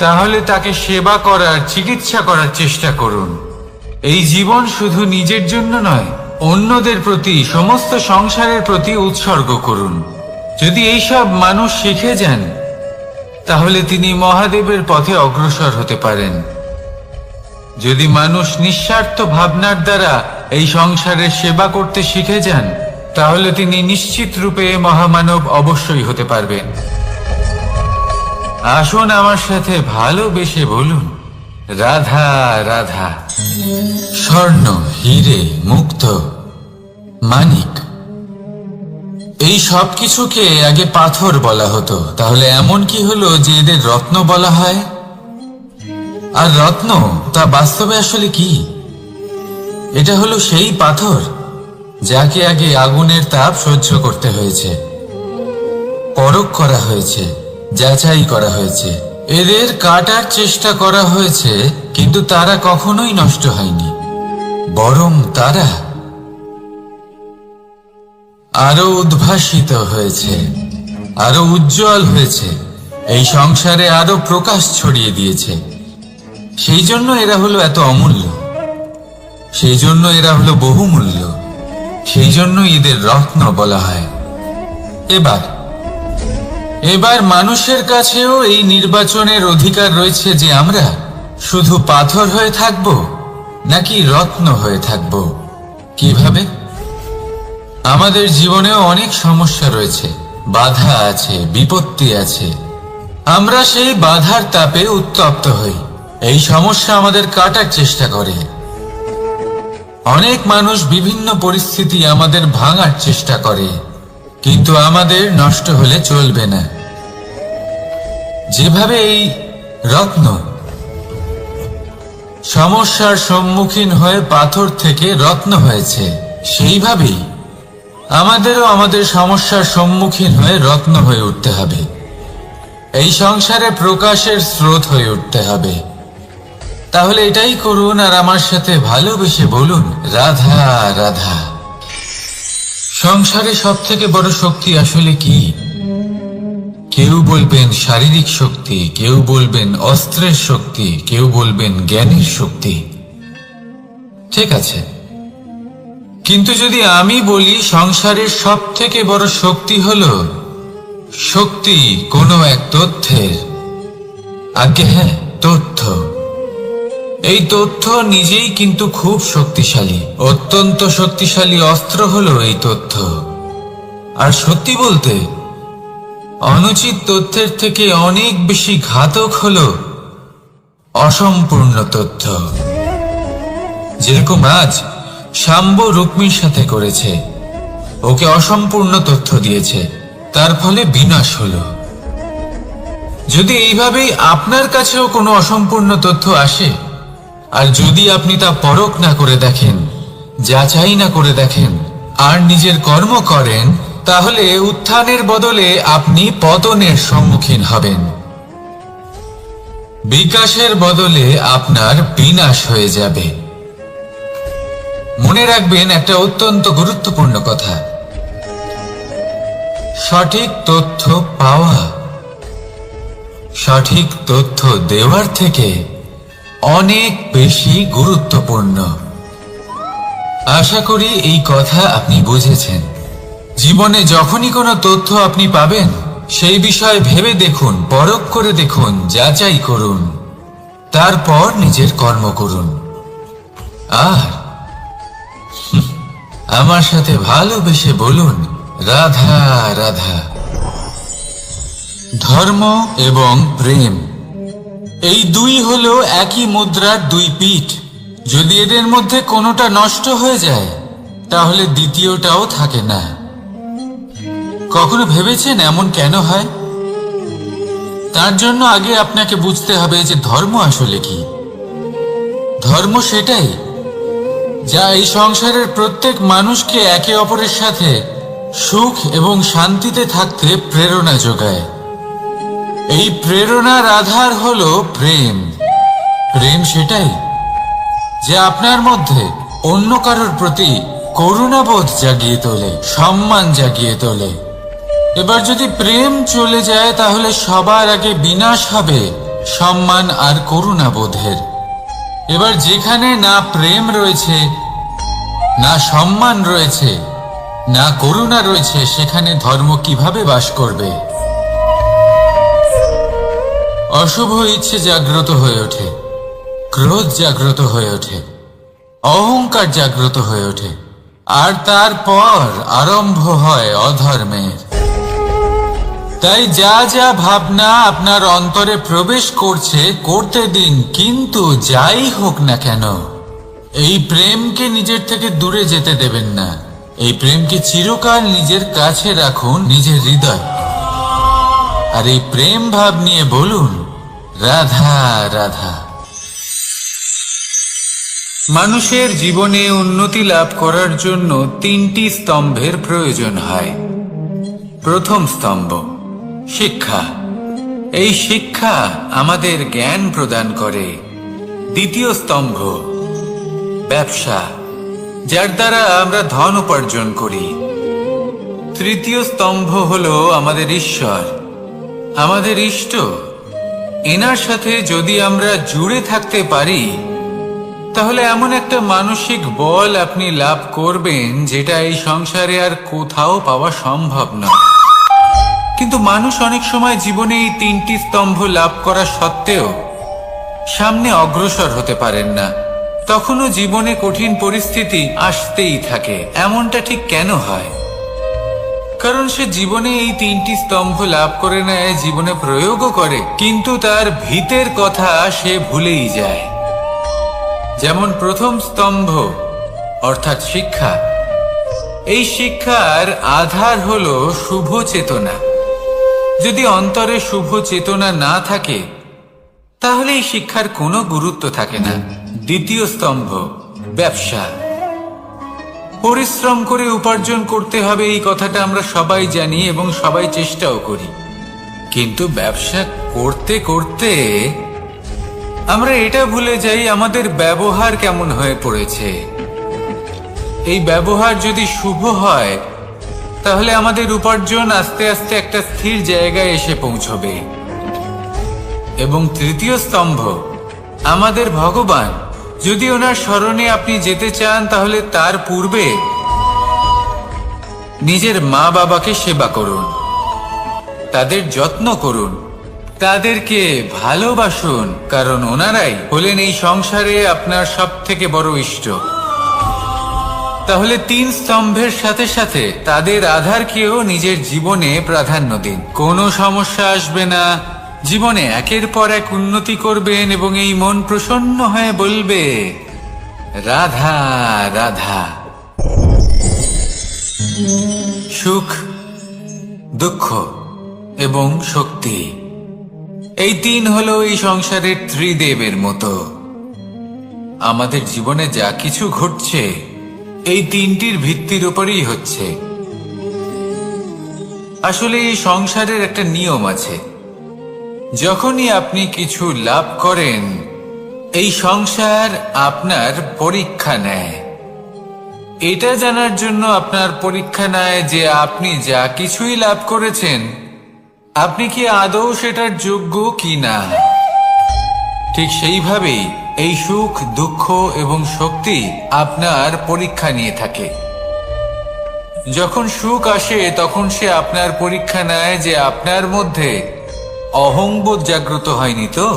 তাহলে তাকে সেবা করার, চিকিৎসা করার চেষ্টা করুন। এই জীবন শুধু নিজের জন্য নয়, অন্যদের প্রতি, সমস্ত সংসারের প্রতি উৎসর্গ করুন। যদি এইসব মানুষ শিখে যান, তাহলে তিনি মহাদেবের পথে অগ্রসর হতে পারেন। যদি মানুষ নিঃস্বার্থ ভাবনার দ্বারা এই সংসারের সেবা করতে শিখে যান, তাহলে তিনি নিশ্চিত রূপে মহামানব অবশ্যই হতে পারবেন। আসুন আমার সাথে ভালোবেসে বলুন, রাধা রাধা। স্বর্ণ, হীরে, মুক্ত, মানিক, এই সব কিছুকে আগে পাথর বলা হতো। তাহলে এমন কি হলো যে এদের রত্ন বলা হয়? আর রত্ন তা বাস্তবে আসলে কি? এটা হলো সেই পাথর যাকে আগে আগুনের তাপ সহ্য করতে হয়েছে, পরখ করা হয়েছে, যাচাই করা হয়েছে, এদের কাটার চেষ্টা করা হয়েছে, কিন্তু তারা কখনোই নষ্ট হয়নি, বরং তারা আরো উদ্ভাসিত হয়েছে, আরো উজ্জ্বল হয়েছে, এই সংসারে আরো প্রকাশ ছড়িয়ে দিয়েছে। সেই জন্য এরা হলো এত অমূল্য, সেই জন্য এরা হলো বহুমূল্য, সেই জন্য এদের রত্ন বলা হয়। এবার মানুষের কাছেও এই নির্বাচনের অধিকার রয়েছে যে আমরা শুধু পাথর হয়ে থাকব নাকি রত্ন হয়ে থাকব। কিভাবে? আমাদের জীবনেও অনেক সমস্যা রয়েছে, বাধা আছে, বিপত্তি আছে। আমরা সেই বাধার তাপে উত্তপ্ত হই, এই সমস্যা আমাদের কাটার চেষ্টা করে। অনেক মানুষ বিভিন্ন পরিস্থিতি আমাদের ভাঙার চেষ্টা করে, কিন্তু আমাদের নষ্ট হলে চলবে না। যেভাবে এই রত্ন সমস্যার সম্মুখীন হয়ে পাথর থেকে রত্ন হয়েছে, সেইভাবেই আমাদেরও আমাদের সমস্যার সম্মুখীন হয়ে রত্ন হয়ে উঠতে হবে। এই সংসারে প্রকাশের স্রোত হয়ে উঠতে হবে। তাহলে এটাই করুন আর আমার সাথে ভালোবেসে বলুন, রাধা রাধা। সংসারে সব থেকে বড় শক্তি আসলে কি? কেউ বলবেন শারীরিক শক্তি, কেউ বলবেন অস্ত্রের শক্তি, কেউ বলবেন জ্ঞানের শক্তি। ঠিক আছে, কিন্তু যদি আমি বলি সংসারের সব থেকে বড় শক্তি হলো শক্তি কোনো এক তথ্যের, আজ্ঞে হ্যাঁ, তথ্য। এই তথ্য নিজেই কিন্তু খুব শক্তিশালী, অত্যন্ত শক্তিশালী অস্ত্র হলো এই তথ্য। আর সত্যি বলতে, অনুচিত তথ্যের থেকে অনেক বেশি ঘাতক হলো অসম্পূর্ণ তথ্য। যেরকম আজ শাম্ব রুক্মির সাথে করেছে, ওকে অসম্পূর্ণ তথ্য দিয়েছে, তার ফলে বিনাশ হলো। যদি এইভাবেই আপনার কাছেও কোনো অসম্পূর্ণ তথ্য আসে, আর যদি আপনি তা পরখ না করে দেখেন, যাচাই না করে দেখেন, আর নিজের কর্ম করেন, তাহলে উত্থানের বদলে আপনি পতনের সম্মুখীন হবেন। বিকাশের বদলে আপনার বিনাশ হয়ে যাবে। মনে রাখবেন একটা অত্যন্ত গুরুত্বপূর্ণ কথা, সঠিক তথ্য পাওয়া সঠিক তথ্য দেওয়ার থেকে অনেক বেশি গুরুত্বপূর্ণ। আশা করি এই কথা আপনি বুঝেছেন। জীবনে যখনই কোনো তথ্য আপনি পাবেন, সেই বিষয়ে ভেবে দেখুন, পরখ করে দেখুন, যাচাই করুন, তারপর নিজের কর্ম করুন। আর আমার সাথে ভালোবেসে বলুন, রাধা রাধা। ধর্ম এবং প্রেম, এই দুই হলো একই মুদ্রার দুই পিঠ। যদি এদের মধ্যে কোনোটা নষ্ট হয়ে যায়, তাহলে দ্বিতীয়টাও থাকে না। কখনো ভেবেছেন এমন কেন হয়? তার জন্য আগে আপনাকে বুঝতে হবে যে ধর্ম আসলে কি। ধর্ম সেটাই যা এই সংসারের প্রত্যেক মানুষকে একে অপরের সাথে সুখ এবং শান্তিতে থাকতে প্রেরণা যোগায়। এই প্রেরণার আধার হলো প্রেম। প্রেম সেটাই যা আপনার মধ্যে অন্য কারোর প্রতি করুণাবোধ জাগিয়ে তোলে, সম্মান জাগিয়ে তোলে। এবার যদি প্রেম চলে যায়, তাহলে সবার আগে বিনাশ হবে সম্মান আর করুণাবোধের। এবার যেখানে না প্রেম রয়েছে, না সম্মান রয়েছে, না করুণা রয়েছে, সেখানে ধর্ম কিভাবে বাস করবে? অশুভ ইচ্ছে জাগ্রত হয়ে ওঠে, ক্রোধ জাগ্রত হয়ে ওঠে, অহংকার জাগ্রত হয়ে ওঠে, আর তারপর আরম্ভ হয় অধর্মের। তাই যা যা ভাবনা আপনার অন্তরে প্রবেশ করছে করতে দিন, কিন্তু যাই হোক না কেন এই প্রেমকে নিজের থেকে দূরে যেতে দেবেন না। এই প্রেমকে চিরকাল নিজের কাছে রাখুন, নিজের হৃদয়। আর এই প্রেম ভাব নিয়ে বলুন, রাধা রাধা। মানুষের জীবনে উন্নতি লাভ করার জন্য তিনটি স্তম্ভের প্রয়োজন হয়। প্রথম স্তম্ভ শিক্ষা। এই শিক্ষা আমাদের জ্ঞান প্রদান করে। দ্বিতীয় স্তম্ভ ব্যবসা, যার দ্বারা আমরা ধন উপার্জন করি। তৃতীয় স্তম্ভ হলো আমাদের ঈশ্বর, আমাদের ইষ্ট। এনার সাথে যদি আমরা জুড়ে থাকতে পারি, তাহলে এমন একটা মানসিক বল আপনি লাভ করবেন যেটা এই সংসারে আর কোথাও পাওয়া সম্ভব নয়। কিন্তু মানুষ অনেক সময় জীবনে এই তিনটি স্তম্ভ লাভ করা সত্ত্বেও সামনে অগ্রসর হতে পারেন না। তখনও জীবনে কঠিন পরিস্থিতি আসতেই থাকে। এমনটা ঠিক কেন হয়? কারণ সে জীবনে এই তিনটি স্তম্ভ লাভ করে নেয়, জীবনে প্রয়োগও করে, কিন্তু তার ভিতের কথা সে ভুলেই যায়। যেমন প্রথম স্তম্ভ অর্থাৎ শিক্ষা। এই শিক্ষার আধার হলো শুভ চেতনা। যদি অন্তরে শুভ চেতনা না থাকে, তাহলে এই শিক্ষার কোনো গুরুত্ব থাকে না। দ্বিতীয় স্তম্ভ ব্যবসা। পরিশ্রম করে উপার্জন করতে হবে, এই কথাটা আমরা সবাই জানি এবং সবাই চেষ্টাও করি। কিন্তু ব্যবসা করতে করতে আমরা এটা ভুলে যাই আমাদের ব্যবহার কেমন হয়ে পড়েছে। এই ব্যবহার যদি শুভ হয়, তাহলে আমাদের উপার্জন আস্তে আস্তে একটা স্থির জায়গায় এসে পৌঁছবে। এবং তৃতীয় স্তম্ভ আমাদের ভগবান। যদি ওনার স্মরণে আপনি যেতে চান, তাহলে তার পূর্বে নিজের মা বাবাকে সেবা করুন, তাদের যত্ন করুন, তাদেরকে ভালোবাসুন, কারণ ওনারাই হলেন এই সংসারে আপনার সব থেকে বড় ইষ্ট। তাহলে তিন স্তম্ভের সাথে সাথে তাদের আধারকেও নিজের জীবনে প্রাধান্য দিন। কোনো সমস্যা আসবে না, জীবনে একের পর এক উন্নতি করবেন এবং এই মন প্রসন্ন হয়ে বলবে, রাধা রাধা। সুখ, দুঃখ এবং শক্তি, এই তিন হলো এই সংসারের ত্রিদেবের মতো। আমাদের জীবনে যা কিছু ঘটছে এই তিনটির ভিত্তির উপরেই হচ্ছে। আসলে এই সংসারের একটা নিয়ম আছে। যখনই আপনি কিছু লাভ করেন, এই সংসার আপনার পরীক্ষা নেয়। এটা জানার জন্য আপনার পরীক্ষা নেয় যে আপনি যা কিছুই লাভ করেছেন, আপনি কি আদৌ সেটার যোগ্য কি না। ঠিক সেইভাবেই এই সুখ, দুঃখ এবং শক্তি আপনার পরীক্ষা নিয়ে থাকে। যখন সুখ আসে তখন সে আপনার পরীক্ষা নেয় যে আপনার মধ্যে অহংবোধ জাগ্রত হয়নি তো।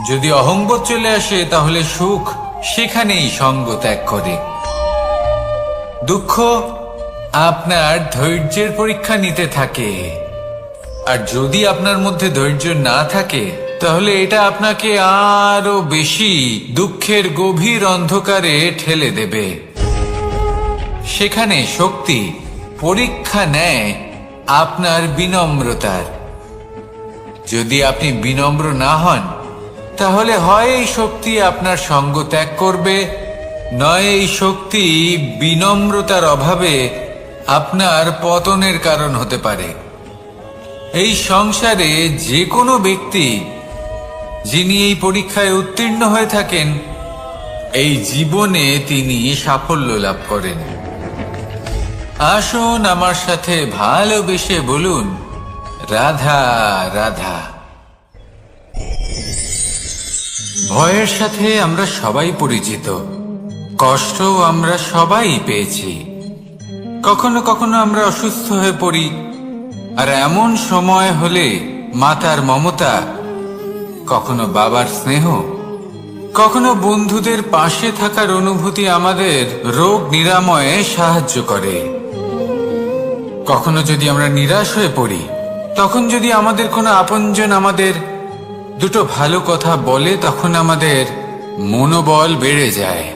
যদি অহংবোধ চলে আসে তাহলে সুখ সেখানেই সঙ্গ ত্যাগ করে। দুঃখ আপনার ধৈর্যের পরীক্ষা নিতে থাকে, আর যদি আপনার মধ্যে ধৈর্য না থাকে তাহলে এটা আপনাকে আরো বেশি দুঃখের গভীর অন্ধকারে ঠেলে দেবে। সেখানে শক্তি পরীক্ষা নেয় আপনার বিনম্রতার। যদি আপনি বিনম্র না হন তাহলে হয় এই শক্তি আপনার সঙ্গ ত্যাগ করবে, নয় এই শক্তি বিনম্রতার অভাবে আপনার পতনের কারণ হতে পারে। এই সংসারে যে কোনো ব্যক্তি যিনি এই পরীক্ষায় উত্তীর্ণ হয়ে থাকেন, এই জীবনে তিনি সাফল্য লাভ করেন। আসুন আমার সাথে ভালোবেসে বলুন, রাধা রাধা। ভয়ের সাথে আমরা সবাই পরিচিত, কষ্টও আমরা সবাই পেয়েছি। কখনো কখনো আমরা অসুস্থ হয়ে পড়ি, আর এমন সময় হলে মাতার মমতা, কখনো বাবার স্নেহ, কখনো বন্ধুদের পাশে থাকার অনুভূতি আমাদের রোগ নিরাময়ে সাহায্য করে। কখনো যদি আমরা নিরাশ হয়ে পড়ি, তখন যদি আমাদের কোনো আপনজন আমাদের দুটো ভালো কথা বলে, তখন আমাদের মনোবল বেড়ে যায়।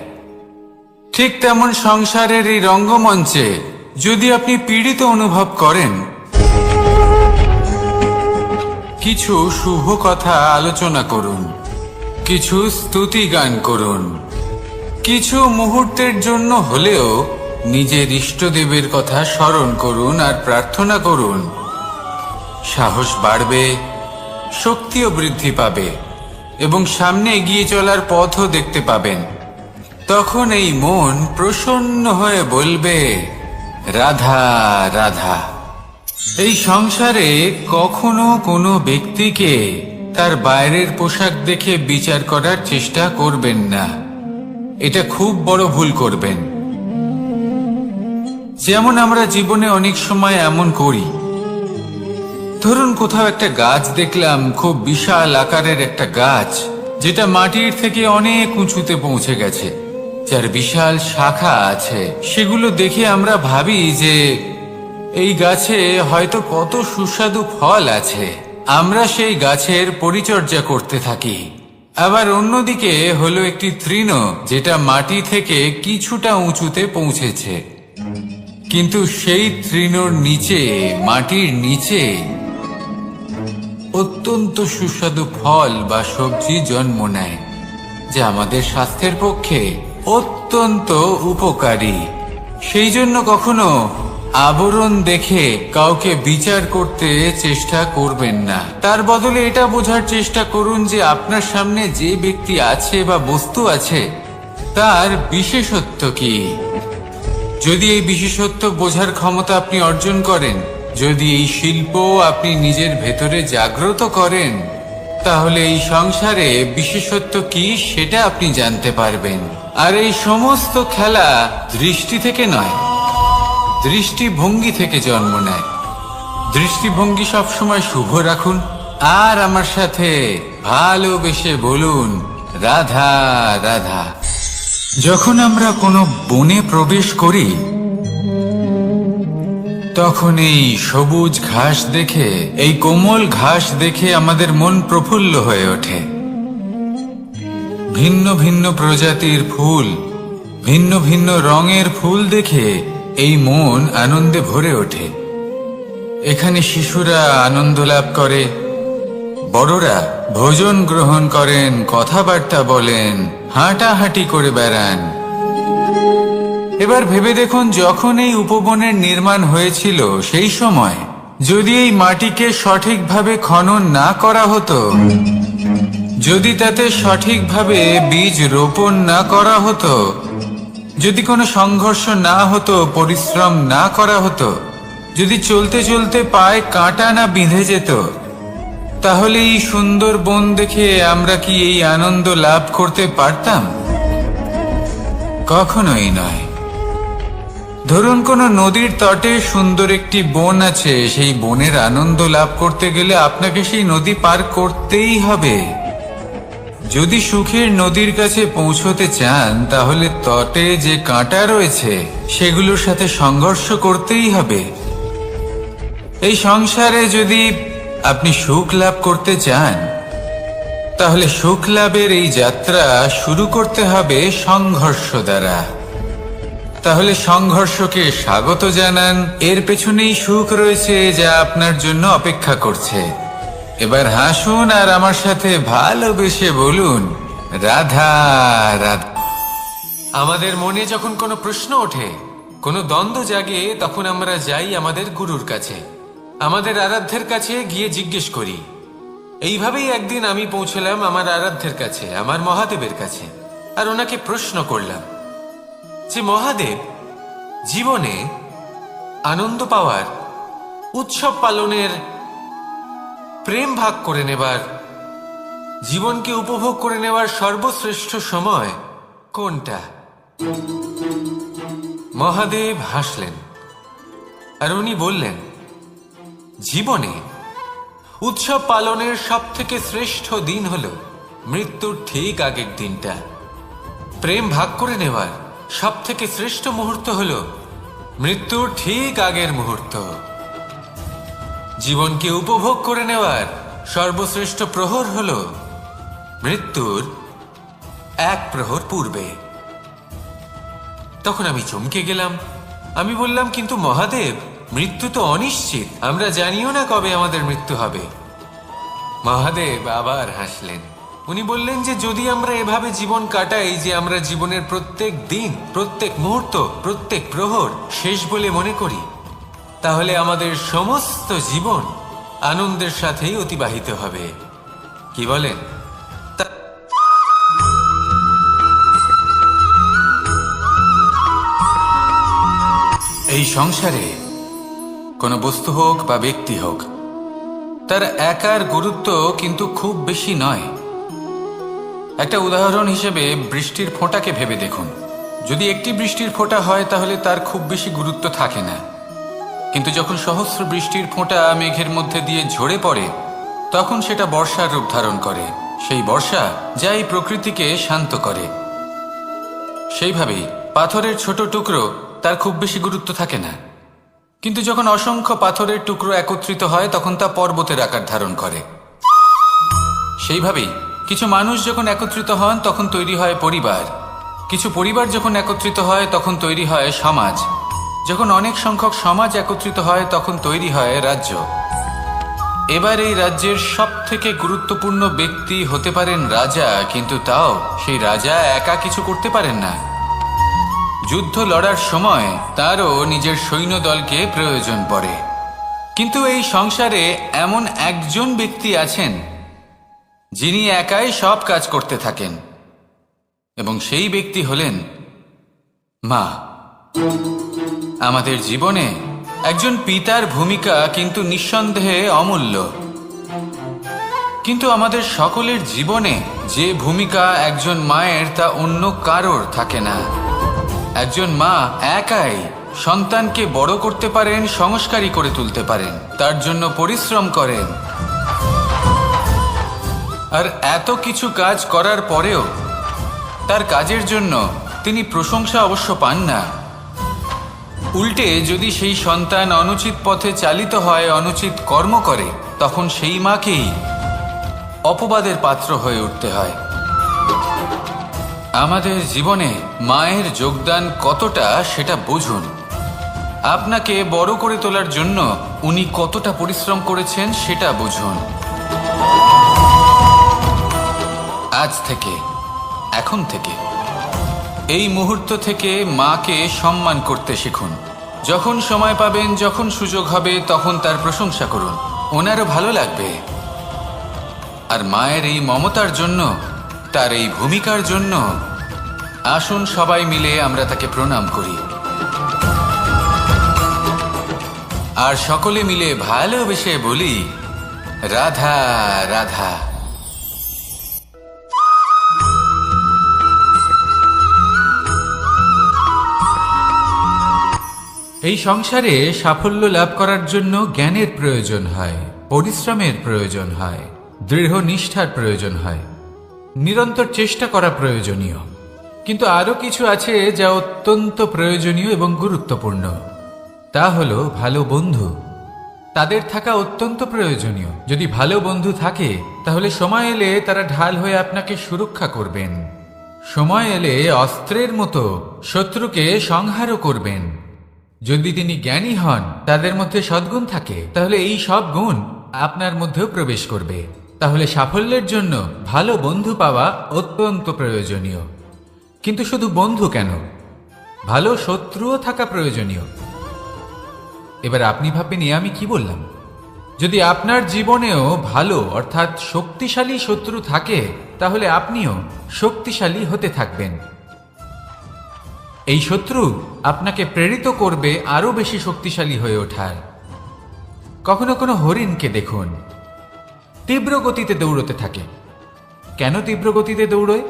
ঠিক তেমন সংসারের এই রঙ্গমঞ্চে যদি আপনি পীড়িত অনুভব করেন, কিছু শুভ কথা আলোচনা করুন, কিছু স্তুতি গান করুন, কিছু মুহূর্তের জন্য হলেও নিজের ইষ্টদেবের কথা স্মরণ করুন আর প্রার্থনা করুন। সাহস বাড়বে, শক্তিও বৃদ্ধি পাবে এবং সামনে এগিয়ে চলার পথও দেখতে পাবেন। তখন এই মন প্রসন্ন হয়ে বলবে, রাধা রাধা। এই সংসারে কখনো কোনো ব্যক্তিকে তার বাইরের পোশাক দেখে বিচার করার চেষ্টা করবেন না, এটা খুব বড় ভুল করবেন। যেমন আমরা জীবনে অনেক সময় এমন করি, ধরুন কোথাও একটা গাছ দেখলাম, খুব বিশাল আকারের একটা গাছ, যেটা মাটির থেকে অনেক উঁচুতে পৌঁছে গেছে, যার বিশাল শাখা আছে। সেগুলো দেখে আমরা ভাবি যে এই গাছে হয়তো কত সুস্বাদু ফল আছে। আমরা সেই গাছের পরিচর্যা করতে থাকি। আবার অন্যদিকে হলো একটি তৃণ, যেটা মাটি থেকে কিছুটা উঁচুতে পৌঁছেছে, কিন্তু সেই তৃণর নিচে, মাটির নিচে অত্যন্ত সুস্বাদু ফল বা সবজি জন্ম নেয়, যা আমাদের স্বাস্থ্যের পক্ষে অত্যন্ত উপকারী। সেই জন্য কখনো আবরণ দেখে কাউকে বিচার করতে চেষ্টা করবেন না। তার বদলে এটা বোঝার চেষ্টা করুন যে আপনার সামনে যে ব্যক্তি আছে বা বস্তু আছে, তার বিশেষত্ব কি। যদি এই বিশেষত্ব বোঝার ক্ষমতা আপনি অর্জন করেন, যদি এই শিল্প আপনি নিজের ভেতরে জাগ্রত করেন, তাহলে এই সংসারে বিশেষত্ব কি সেটা আপনি জানতে পারবেন। আর এই সমস্ত খেলা দৃষ্টি থেকে নয়, দৃষ্টিভঙ্গি থেকে জন্ম নেয়। দৃষ্টিভঙ্গি সবসময় শুভ রাখুন, আর আমার সাথে ভালোবেসে বলুন, রাধা রাধা। যখন আমরা কোনো বনে প্রবেশ করি, তখন এই সবুজ ঘাস দেখে, এই কোমল ঘাস দেখে আমাদের মন প্রফুল্ল হয়ে ওঠে। ভিন্ন ভিন্ন প্রজাতির ফুল, ভিন্ন ভিন্ন রঙের ফুল দেখে এই মন আনন্দে ভরে ওঠে। এখানে শিশুরা আনন্দ লাভ করে, বড়রা ভোজন গ্রহণ করেন, কথাবার্তা বলেন, হাঁটাহাঁটি করে বেড়ান। এবার ভেবে দেখুন, যখন এই উপবনের নির্মাণ হয়েছিল, সেই সময় যদি এই মাটিকে সঠিকভাবে খনন না করা হতো, যদি তাতে সঠিকভাবে বীজ রোপণ না করা হতো, যদি কোনো সংঘর্ষ না হতো, পরিশ্রম না করা হতো, যদি চলতে চলতে পায়ে কাঁটা না বিঁধে যেত, তাহলে এই সুন্দর বন দেখে আমরা কি এই আনন্দ লাভ করতে পারতাম? কখনোই নয়। ধরুন কোনো নদীর তটে সুন্দর একটি বন আছে, সেই বনের আনন্দ লাভ করতে গেলে আপনাকে সেই নদী পার করতেই হবে। যদি সুখের নদীর কাছে পৌঁছতে চান তাহলে তটে যে কাঁটা রয়েছে সেগুলোর সাথে সংঘর্ষ করতেই হবে। এই সংসারে যদি আপনি সুখ লাভ করতে চান তাহলে সুখ লাভের এই যাত্রা শুরু করতে হবে সংঘর্ষ দ্বারা। তাহলে সংঘর্ষকে স্বাগত জানান, এর পেছনেই সুখ রয়েছে যা আপনার জন্য অপেক্ষা করছে। এবার হাসুন আর আমার সাথে ভালোবেসে বলুন, রাধা রাধা। আমাদের মনে যখন কোনো প্রশ্ন ওঠে, কোনো দ্বন্দ্ব জাগে, তখন আমরা যাই আমাদের গুরুর কাছে, আমাদের আরাধ্যের কাছে গিয়ে জিজ্ঞেস করি। এইভাবেই একদিন আমি পৌঁছলাম আমার আরাধ্যের কাছে, আমার মহাদেবের কাছে, আর ওনাকে প্রশ্ন করলাম যে মহাদেব, জীবনে আনন্দ পাওয়ার, উৎসব পালনের, প্রেম ভাগ করে নেবার, জীবনকে উপভোগ করে নেওয়ার সর্বশ্রেষ্ঠ সময় কোনটা? মহাদেব হাসলেন আর উনি বললেন, জীবনে উৎসব পালনের সব থেকে শ্রেষ্ঠ দিন হল মৃত্যুর ঠিক আগের দিনটা। প্রেম ভাগ করে নেওয়ার সব থেকে শ্রেষ্ঠ মুহূর্ত হল মৃত্যুর ঠিক আগের মুহূর্ত। জীবনকে উপভোগ করে নেওয়ার সর্বশ্রেষ্ঠ প্রহর হল মৃত্যুর এক প্রহর পূর্বে। তখন আমি চমকে গেলাম। আমি বললাম, কিন্তু মহাদেব, মৃত্যু তো অনিশ্চিত, আমরা জানিও না কবে আমাদের মৃত্যু হবে। মহাদেব আবার হাসলেন। উনি বললেন যে যদি আমরা এভাবে জীবন কাটাই যে আমরা জীবনের প্রত্যেক দিন, প্রত্যেক মুহূর্ত, প্রত্যেক প্রহর শেষ বলে মনে করি, তাহলে আমাদের সমস্ত জীবন আনন্দের সাথেই অতিবাহিত হবে। কি বলেন? এই সংসারে কোনো বস্তু হোক বা ব্যক্তি হোক, তার একার গুরুত্ব কিন্তু খুব বেশি নয়। একটা উদাহরণ হিসেবে বৃষ্টির ফোঁটাকে ভেবে দেখুন। যদি একটি বৃষ্টির ফোঁটা হয় তাহলে তার খুব বেশি গুরুত্ব থাকে না, কিন্তু যখন সহস্র বৃষ্টির ফোঁটা মেঘের মধ্যে দিয়ে ঝরে পড়ে তখন সেটা বর্ষার রূপ ধারণ করে। সেই বর্ষা যা এই প্রকৃতিকে শান্ত করে। সেইভাবেই পাথরের ছোট টুকরো, তার খুব বেশি গুরুত্ব থাকে না, কিন্তু যখন অসংখ্য পাথরের টুকরো একত্রিত হয় তখন তা পর্বতের আকার ধারণ করে। সেইভাবেই কিছু মানুষ যখন একত্রিত হন তখন তৈরি হয় পরিবার, কিছু পরিবার যখন একত্রিত হয় তখন তৈরি হয় সমাজ, যখন অনেক সংখ্যক সমাজ একত্রিত হয় তখন তৈরি হয় রাজ্য। এবার এই রাজ্যের সব থেকে গুরুত্বপূর্ণ ব্যক্তি হতে পারেন রাজা, কিন্তু তাও সেই রাজা একা কিছু করতে পারেন না। যুদ্ধ লড়ার সময় তারও নিজের সৈন্যদলকে প্রয়োজন পড়ে। কিন্তু এই সংসারে এমন একজন ব্যক্তি আছেন যিনি একাই সব কাজ করতে থাকেন, এবং সেই ব্যক্তি হলেন মা। আমাদের জীবনে একজন পিতার ভূমিকা কিন্তু নিঃসন্দেহে অমূল্য, কিন্তু আমাদের সকলের জীবনে যে ভূমিকা একজন মায়ের তা অন্য কারোর থাকে না। একজন মা একাই সন্তানকে বড় করতে পারেন, সংস্কারী করে তুলতে পারেন, তার জন্য পরিশ্রম করেন। আর এত কিছু কাজ করার পরেও তার কাজের জন্য তিনি প্রশংসা অবশ্য পান না। উল্টে যদি সেই সন্তান অনুচিত পথে চালিত হয়, অনুচিত কর্ম করে, তখন সেই মাকেই অপবাদের পাত্র হয়ে উঠতে হয়। আমাদের জীবনে মায়ের যোগদান কতটা সেটা বুঝুন। আপনাকে বড় করে তোলার জন্য উনি কতটা পরিশ্রম করেছেন সেটা বুঝুন। আজ থেকে, এখন থেকে, এই মুহূর্ত থেকে মাকে সম্মান করতে শিখুন। যখন সময় পাবেন, যখন সুযোগ হবে, তখন তার প্রশংসা করুন, ওনারও ভালো লাগবে। আর মায়ের এই মমতার জন্য, তার এই ভূমিকার জন্য আসুন সবাই মিলে আমরা তাকে প্রণাম করি, আর সকলে মিলে ভালোবেসে বলি, রাধা রাধা। এই সংসারে সাফল্য লাভ করার জন্য জ্ঞানের প্রয়োজন হয়, পরিশ্রমের প্রয়োজন হয়, দৃঢ় নিষ্ঠার প্রয়োজন হয়, নিরন্তর চেষ্টা করা প্রয়োজনীয়। কিন্তু আরো কিছু আছে যা অত্যন্ত প্রয়োজনীয় এবং গুরুত্বপূর্ণ। তা হলো ভালো বন্ধু। তাদের থাকা অত্যন্ত প্রয়োজনীয়। যদি ভালো বন্ধু থাকে তাহলে সময় এলে তারা ঢাল হয়ে আপনাকে সুরক্ষা করবেন। সময় এলে অস্ত্রের মতো শত্রুকে সংহারও করবেন। যদি তিনি জ্ঞানী হন, তাদের মধ্যে সদ্গুণ থাকে, তাহলে এই সব গুণ আপনার মধ্যেও প্রবেশ করবে। তাহলে সাফল্যের জন্য ভালো বন্ধু পাওয়া অত্যন্ত প্রয়োজনীয়। কিন্তু শুধু বন্ধু কেন, ভালো শত্রুও থাকা প্রয়োজনীয়। এবার আপনি ভাববেন আমি কি বললাম। যদি আপনার জীবনেও ভালো অর্থাৎ শক্তিশালী শত্রু থাকে, তাহলে আপনিও শক্তিশালী হতে থাকবেন। এই শত্রু আপনাকে প্রেরিত করবে আরো বেশি শক্তিশালী হয়ে ওঠার। কখনো কোনো হরিণকে দেখুন, তীব্র গতিতে দৌড়তে থাকে। কেন তীব্র গতিতে দৌড়য়?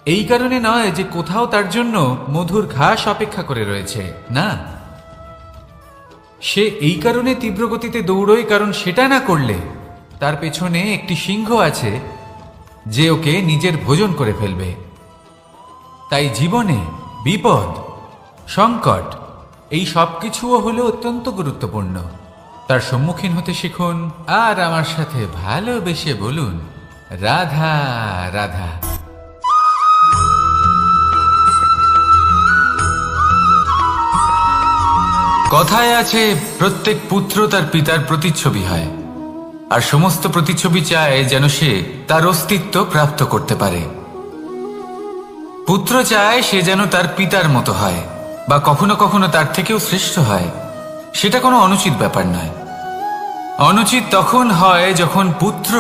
এই কারণে নয় যে কোথাও তার জন্য মধুর ঘাস অপেক্ষা করে রয়েছে, না। সে এই কারণে তীব্র গতিতে দৌড়য় কারণ সেটা না করলে তার পেছনে একটি সিংহ আছে যে ওকে নিজের ভোজন করে ফেলবে। তাই জীবনে বিপদ, সংকট এই সব কিছুও হলো অত্যন্ত গুরুত্বপূর্ণ। তার সম্মুখীন হতে শিখুন আর আমার সাথে ভালোবেসে বলুন, রাধা রাধা। কথায় আছে, প্রত্যেক পুত্র তার পিতার প্রতিচ্ছবি হয়, আর সমস্ত প্রতিচ্ছবি চায় যেন সে তার অস্তিত্ব প্রাপ্ত করতে পারে। পুত্র চায় সে যেন তার পিতার মতো হয়, বা কখনো কখনো তার থেকেও শ্রেষ্ঠ হয়। সেটা কোনো অনুচিত ব্যাপার নয়। অনুচিত তখন হয় যখন পুত্র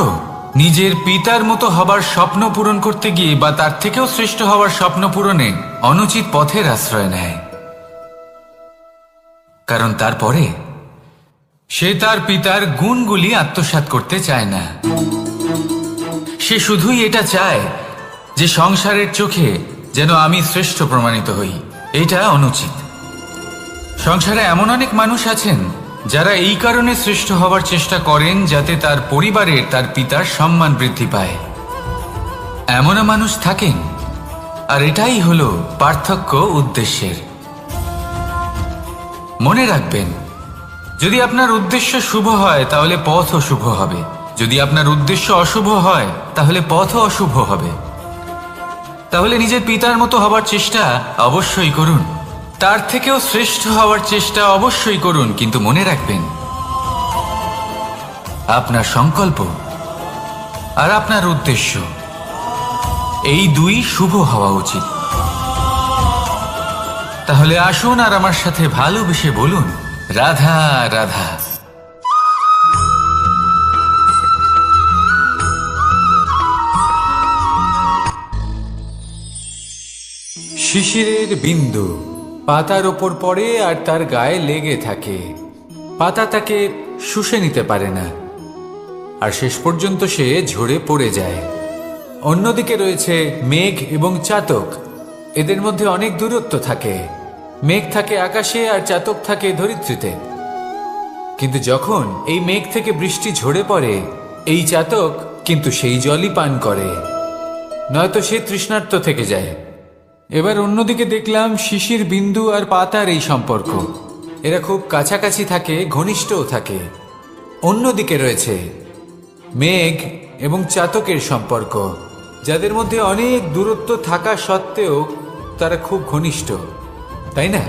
নিজের পিতার মতো হবার স্বপ্ন পূরণ করতে গিয়ে বা তার থেকেও শ্রেষ্ঠ হওয়ার স্বপ্ন পূরণে অনুচিত পথের আশ্রয় নেয়। কারণ তারপরে সে তার পিতার গুণগুলি আত্মসাৎ করতে চায় না। সে শুধুই এটা চায় যে সংসারের চোখে যেন আমি শ্রেষ্ঠ প্রমাণিত হই। এটা অনুচিত। সংসারে এমন অনেক মানুষ আছেন যারা এই কারণে শ্রেষ্ঠ হবার চেষ্টা করেন যাতে তার পরিবারের তার পিতার সম্মান বৃদ্ধি পায়। এমনও মানুষ থাকেন, আর এটাই হলো পার্থক্য উদ্দেশ্যের। মনে রাখবেন, যদি আপনার উদ্দেশ্য শুভ হয় তাহলে পথও শুভ হবে। যদি আপনার উদ্দেশ্য অশুভ হয় তাহলে পথও অশুভ হবে। তাহলে নিজের পিতার মতো হবার চেষ্টা অবশ্যই করুন, তার থেকেও শ্রেষ্ঠ হওয়ার চেষ্টা অবশ্যই করুন, কিন্তু মনে রাখবেন আপনার সংকল্প আর আপনার উদ্দেশ্য এই দুই শুভ হওয়া উচিত। তাহলে আসুন আর আমার সাথে ভালোবেসে বলুন, রাধা রাধা। শিশিরের বিন্দু পাতার ওপর পড়ে আর তার গায়ে লেগে থাকে। পাতা তাকে শুষে নিতে পারে না, আর শেষ পর্যন্ত সে ঝরে পড়ে যায়। অন্যদিকে রয়েছে মেঘ এবং চাতক। এদের মধ্যে অনেক দূরত্ব থাকে। মেঘ থাকে আকাশে আর চাতক থাকে ধরিত্রীতে। কিন্তু যখন এই মেঘ থেকে বৃষ্টি ঝরে পড়ে, এই চাতক কিন্তু সেই জলই পান করে, নয়তো সে তৃষ্ণার্ত থেকে যায়। এবার অন্যদিকে দেখলাম শিশির বিন্দু আর পাতার এই সম্পর্ক। এরা খুব কাছাকাছি থাকে, ঘনিষ্ঠও থাকে। অন্যদিকে রয়েছে মেঘ এবং চাতকের সম্পর্ক, যাদের মধ্যে অনেক দূরত্ব থাকা সত্ত্বেও তারা খুব ঘনিষ্ঠ, তাই না?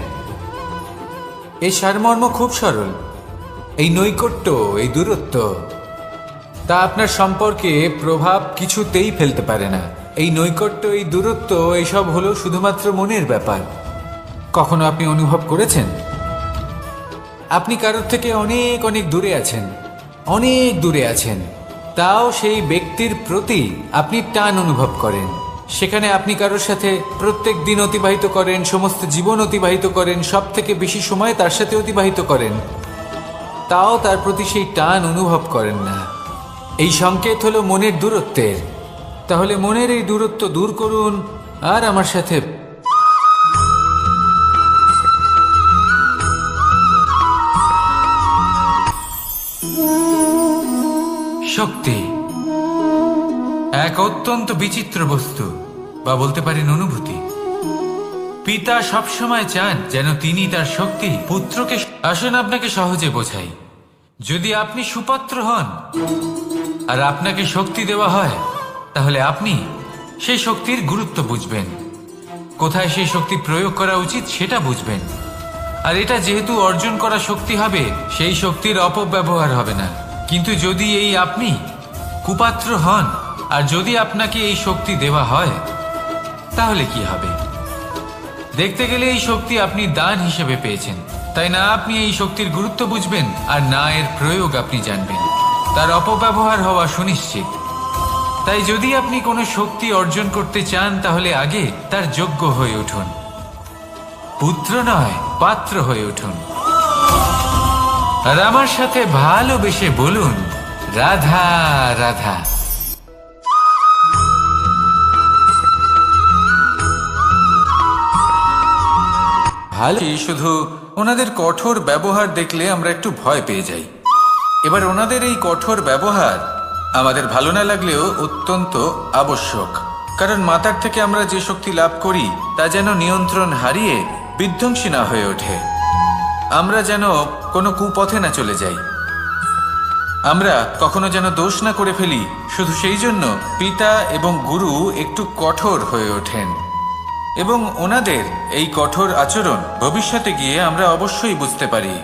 এই সারমর্ম খুব সরল। এই নৈকট্য, এই দূরত্ব, তা আপনার সম্পর্কে প্রভাব কিছুতেই ফেলতে পারে না। এই নৈকট্য, এই দূরত্ব, এইসব হলো শুধুমাত্র মনের ব্যাপার। কখনো আপনি অনুভব করেছেন আপনি কারোর থেকে অনেক অনেক দূরে আছেন, অনেক দূরে আছেন, তাও সেই ব্যক্তির প্রতি আপনি টান অনুভব করেন। সেখানে আপনি কারোর সাথে প্রত্যেক দিন অতিবাহিত করেন, সমস্ত জীবন অতিবাহিত করেন, সব থেকে বেশি সময় তার সাথে অতিবাহিত করেন, তাও তার প্রতি সেই টান অনুভব করেন না। এই সংকেত হলো মনের দূরত্বের। তাহলে মনের এই দূরত্ব দূর করুন আর আমার সাথে শক্তি এক অত্যন্ত বিচিত্র বস্তু, বা বলতে পারেন অনুভূতি। পিতা সবসময় চান যেন তিনি তার শক্তি পুত্রকে। আসুন আপনাকে সহজে বোঝাই। যদি আপনি সুপাত্র হন আর আপনাকে শক্তি দেওয়া হয়, তাহলে আপনি সেই শক্তির গুরুত্ব বুঝবেন, কোথায় সেই শক্তি প্রয়োগ করা উচিত সেটা বুঝবেন। আর এটা যেহেতু অর্জন করা শক্তি হবে, সেই শক্তির অপব্যবহার হবে না। কিন্তু যদি এই আপনি কুপাত্র হন আর যদি আপনাকে এই শক্তি দেওয়া হয়, তাহলে কি হবে? দেখতে গেলে এই শক্তি আপনি দান হিসেবে পেয়েছেন, তাই না আপনি এই শক্তির গুরুত্ব বুঝবেন আর না এর প্রয়োগ আপনি জানবেন। তার অপব্যবহার হওয়া সুনিশ্চিত। তাই যদি আপনি কোনো শক্তি অর্জন করতে চান, তাহলে আগে তার যোগ্য হয়ে উঠুন। পুত্র নয়, পাত্র হয়ে উঠুন। আর আমার সাথে ভালোবেসে বলুন, রাধা রাধা। ভালো, শুধু ওনাদের কঠোর ব্যবহার দেখলে আমরা একটু ভয় পেয়ে যাই। এবার ওনাদের এই কঠোর ব্যবহার আমাদের ভালো না লাগলেও অত্যন্ত আবশ্যক, কারণ মাতার থেকে আমরা যে শক্তি লাভ করি তা যেন নিয়ন্ত্রণ হারিয়ে বিধ্বংসী না হয়ে ওঠে। আমরা যেন কোনো কুপথে না চলে যাই, আমরা কখনো যেন দোষ না করে ফেলি। শুধু সেই জন্য পিতা এবং গুরু একটু কঠোর হয়ে ওঠেন, এবং ওনাদের এই কঠোর আচরণ ভবিষ্যতে গিয়ে আমরা অবশ্যই বুঝতে পারি।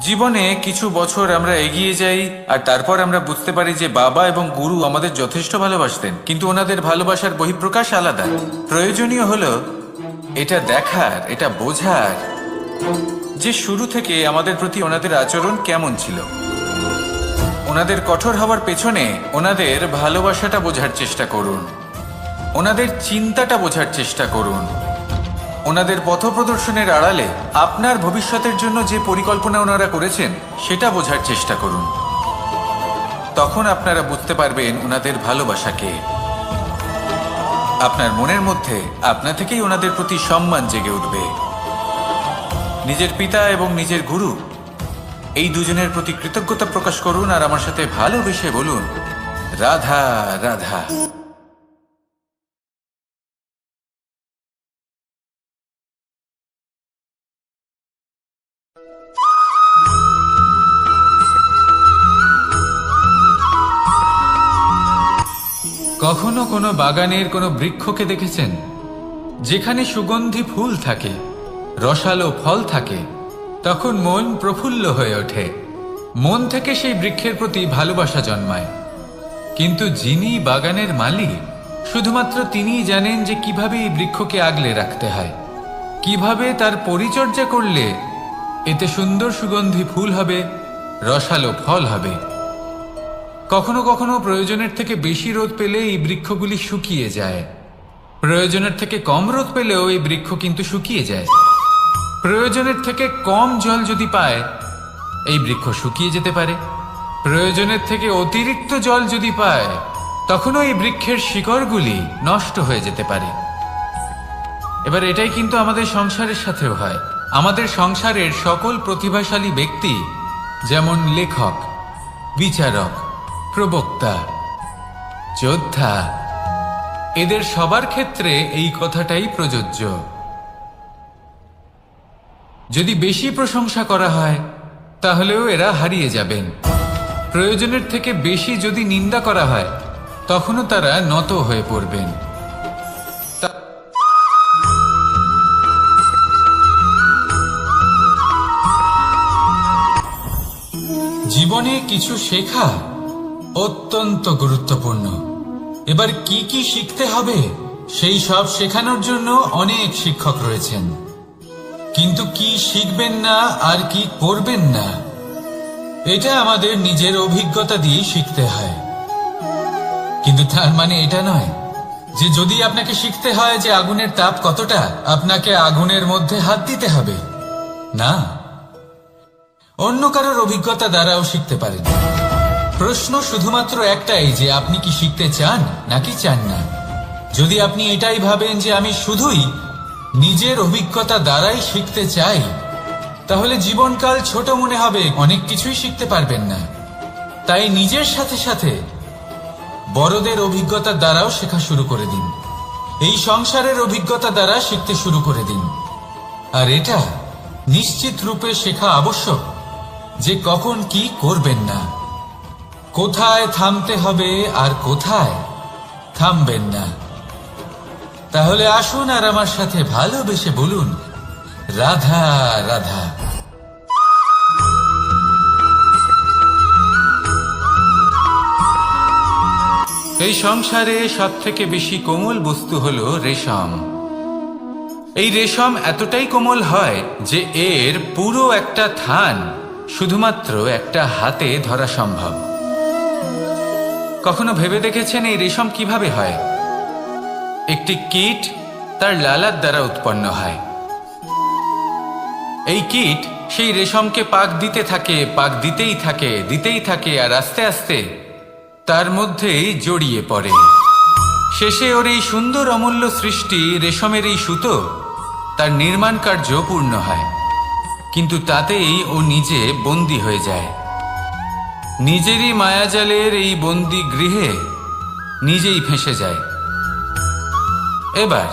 জীবনে কিছু বছর আমরা এগিয়ে যাই আর তারপর আমরা বুঝতে পারি যে বাবা এবং গুরু আমাদের যথেষ্ট ভালোবাসতেন, কিন্তু ওনাদের ভালোবাসার বহিঃপ্রকাশ আলাদা। প্রয়োজনীয় হলো এটা দেখার, এটা বোঝার যে শুরু থেকে আমাদের প্রতি ওনাদের আচরণ কেমন ছিল। ওনাদের কঠোর হওয়ার পেছনে ওনাদের ভালোবাসাটা বোঝার চেষ্টা করুন, ওনাদের চিন্তাটা বোঝার চেষ্টা করুন, ওনাদের পথপ্রদর্শনের আড়ালে আপনার ভবিষ্যতের জন্য যে পরিকল্পনা ওনারা করেছেন সেটা বোঝার চেষ্টা করুন। তখন আপনারা বুঝতে পারবেন ওনাদের ভালোবাসাকে। আপনার মনের মধ্যে আপনা থেকেই ওনাদের প্রতি সম্মান জেগে উঠবে। নিজের পিতা এবং নিজের গুরু এই দুজনের প্রতি কৃতজ্ঞতা প্রকাশ করুন আর আমার সাথে ভালোবেসে বলুন, রাধা রাধা। কখনো কোনো বাগানের কোনো বৃক্ষকে দেখেছেন যেখানে সুগন্ধি ফুল থাকে, রসালো ফল থাকে? তখন মন প্রফুল্ল হয়ে ওঠে, মন থেকে সেই বৃক্ষের প্রতি ভালোবাসা জন্মায়। কিন্তু যিনি বাগানের মালিক, শুধুমাত্র তিনিই জানেন যে কিভাবে এই বৃক্ষকে আগলে রাখতে হয়, কিভাবে তার পরিচর্যা করলে এতে সুন্দর সুগন্ধি ফুল হবে, রসালো ফল হবে। কখনো কখনো প্রয়োজনের থেকে বেশি রোদ পেলে এই বৃক্ষগুলি শুকিয়ে যায়, প্রয়োজনের থেকে কম রোদ পেলেও এই বৃক্ষ কিন্তু শুকিয়ে যায়। প্রয়োজনের থেকে কম জল যদি পায়, এই বৃক্ষ শুকিয়ে যেতে পারে। প্রয়োজনের থেকে অতিরিক্ত জল যদি পায়, তখনও এই বৃক্ষের শিকড়গুলি নষ্ট হয়ে যেতে পারে। এবার এটাই কিন্তু আমাদের সংসারের সাথেও হয়। আমাদের সংসারের সকল প্রতিভাশালী ব্যক্তি, যেমন লেখক, বিচারক, প্রবক্তা, যোদ্ধা, এদের সবার ক্ষেত্রে এই কথাটাই প্রযোজ্য। যদি বেশি প্রশংসা করা হয়, তাহলেও এরা হারিয়ে যাবেন। প্রয়োজনের থেকে বেশি যদি নিন্দা করা হয়, তখনও তারা নত হয়ে পড়বেন। জীবনে কিছু শেখা অত্যন্ত গুরুত্বপূর্ণ। এবার কি কি শিখতে হবে সেই সব শেখানোর জন্য অনেক শিক্ষক রয়েছেন, কিন্তু কি শিখবেন না আর কি করবেন না, এটা আমাদের নিজের অভিজ্ঞতা দিয়ে শিখতে হয়। কিন্তু তার মানে এটা নয় যে যদি আপনাকে শিখতে হয় যে আগুনের তাপ কতটা, আপনাকে আগুনের মধ্যে হাত দিতে হবে। না, অন্য কারোর অভিজ্ঞতা দ্বারাও শিখতে পারেন। প্রশ্ন শুধুমাত্র একটাই যে আপনি কি শিখতে চান নাকি চান না। যদি আপনি এটাই ভাবেন যে আমি শুধুই নিজের অভিজ্ঞতা দ্বারাই শিখতে চাই, তাহলে জীবনকাল ছোট মনে হবে, অনেক কিছুই শিখতে পারবেন না। তাই নিজের সাথে সাথে বড়দের অভিজ্ঞতার দ্বারাও শেখা শুরু করে দিন। এই সংসারের অভিজ্ঞতা দ্বারা শিখতে শুরু করে দিন। আর এটা নিশ্চিত রূপে শেখা আবশ্যক যে কখন কি করবেন না, কোথায় থামতে হবে আর কোথায় থামবেন না। তাহলে আসুন আর আমার সাথে ভালোবেসে বলুন, রাধা রাধা। এই সংসারে সব থেকে বেশি কোমল বস্তু হলো রেশম। এই রেশম এতটাই কোমল হয় যে এর পুরো একটা থান শুধুমাত্র একটা হাতে ধরা সম্ভব। কখনো ভেবে দেখেছেন এই রেশম কিভাবে হয়? একটি কীট তার লালার দ্বারা উৎপন্ন হয়। এই কীট সেই রেশমকে পাক দিতে থাকে, পাক দিতেই থাকে আর আস্তে আস্তে তার মধ্যেই জড়িয়ে পড়ে। শেষে ওর এই সুন্দর অমূল্য সৃষ্টি রেশমের এই সুতো তার নির্মাণ কার্য পূর্ণ হয়, কিন্তু তাতেই ও নিজে বন্দী হয়ে যায়। নিজেরই মায়াজালের এই বন্দী গৃহে নিজেই ফেঁসে যায়। এবার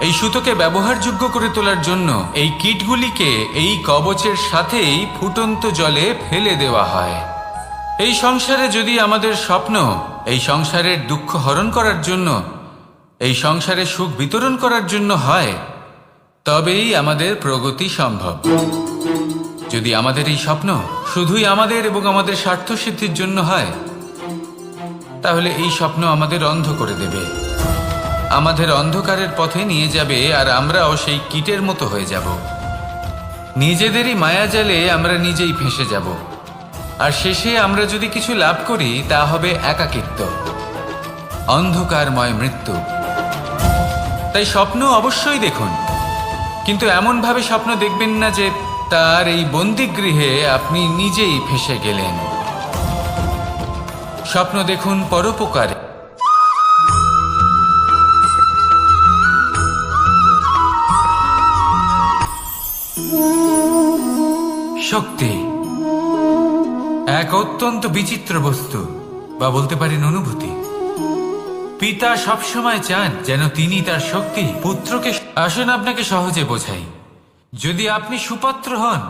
এই সুতোকে ব্যবহারযোগ্য করে তোলার জন্য এই কীটগুলিকে এই কবচের সাথেই ফুটন্ত জলে ফেলে দেওয়া হয়। এই সংসারে যদি আমাদের স্বপ্ন এই সংসারের দুঃখ হরণ করার জন্য, এই সংসারে সুখ বিতরণ করার জন্য হয়, তবেই আমাদের প্রগতি সম্ভব। যদি আমাদের এই স্বপ্ন শুধুই আমাদের এবং আমাদের স্বার্থ সিদ্ধির জন্য হয়, তাহলে এই স্বপ্ন আমাদের অন্ধ করে দেবে, আমাদের অন্ধকারের পথে নিয়ে যাবে, আর আমরাও সেই কীটের মতো হয়ে যাব। নিজেদেরই মায়াজালে আমরা নিজেই ফেঁসে যাব, আর শেষে আমরা যদি কিছু লাভ করি তা হবে একাকিত্ব, অন্ধকারময় মৃত্যু। তাই স্বপ্ন অবশ্যই দেখুন, কিন্তু এমনভাবে স্বপ্ন দেখবেন না যে তার এই বন্দিগৃহে আপনি নিজেই ফেঁসে গেলেন। স্বপ্ন দেখুন পরোপকারে। শক্তি এক অত্যন্ত বিচিত্র বস্তু, বা বলতে পারেন অনুভূতি। পিতা সবসময় চান যেন তিনি তার শক্তি পুত্রকে। আসুন আপনাকে সহজে বোঝাই। যদি আপনি সুপাত্র হন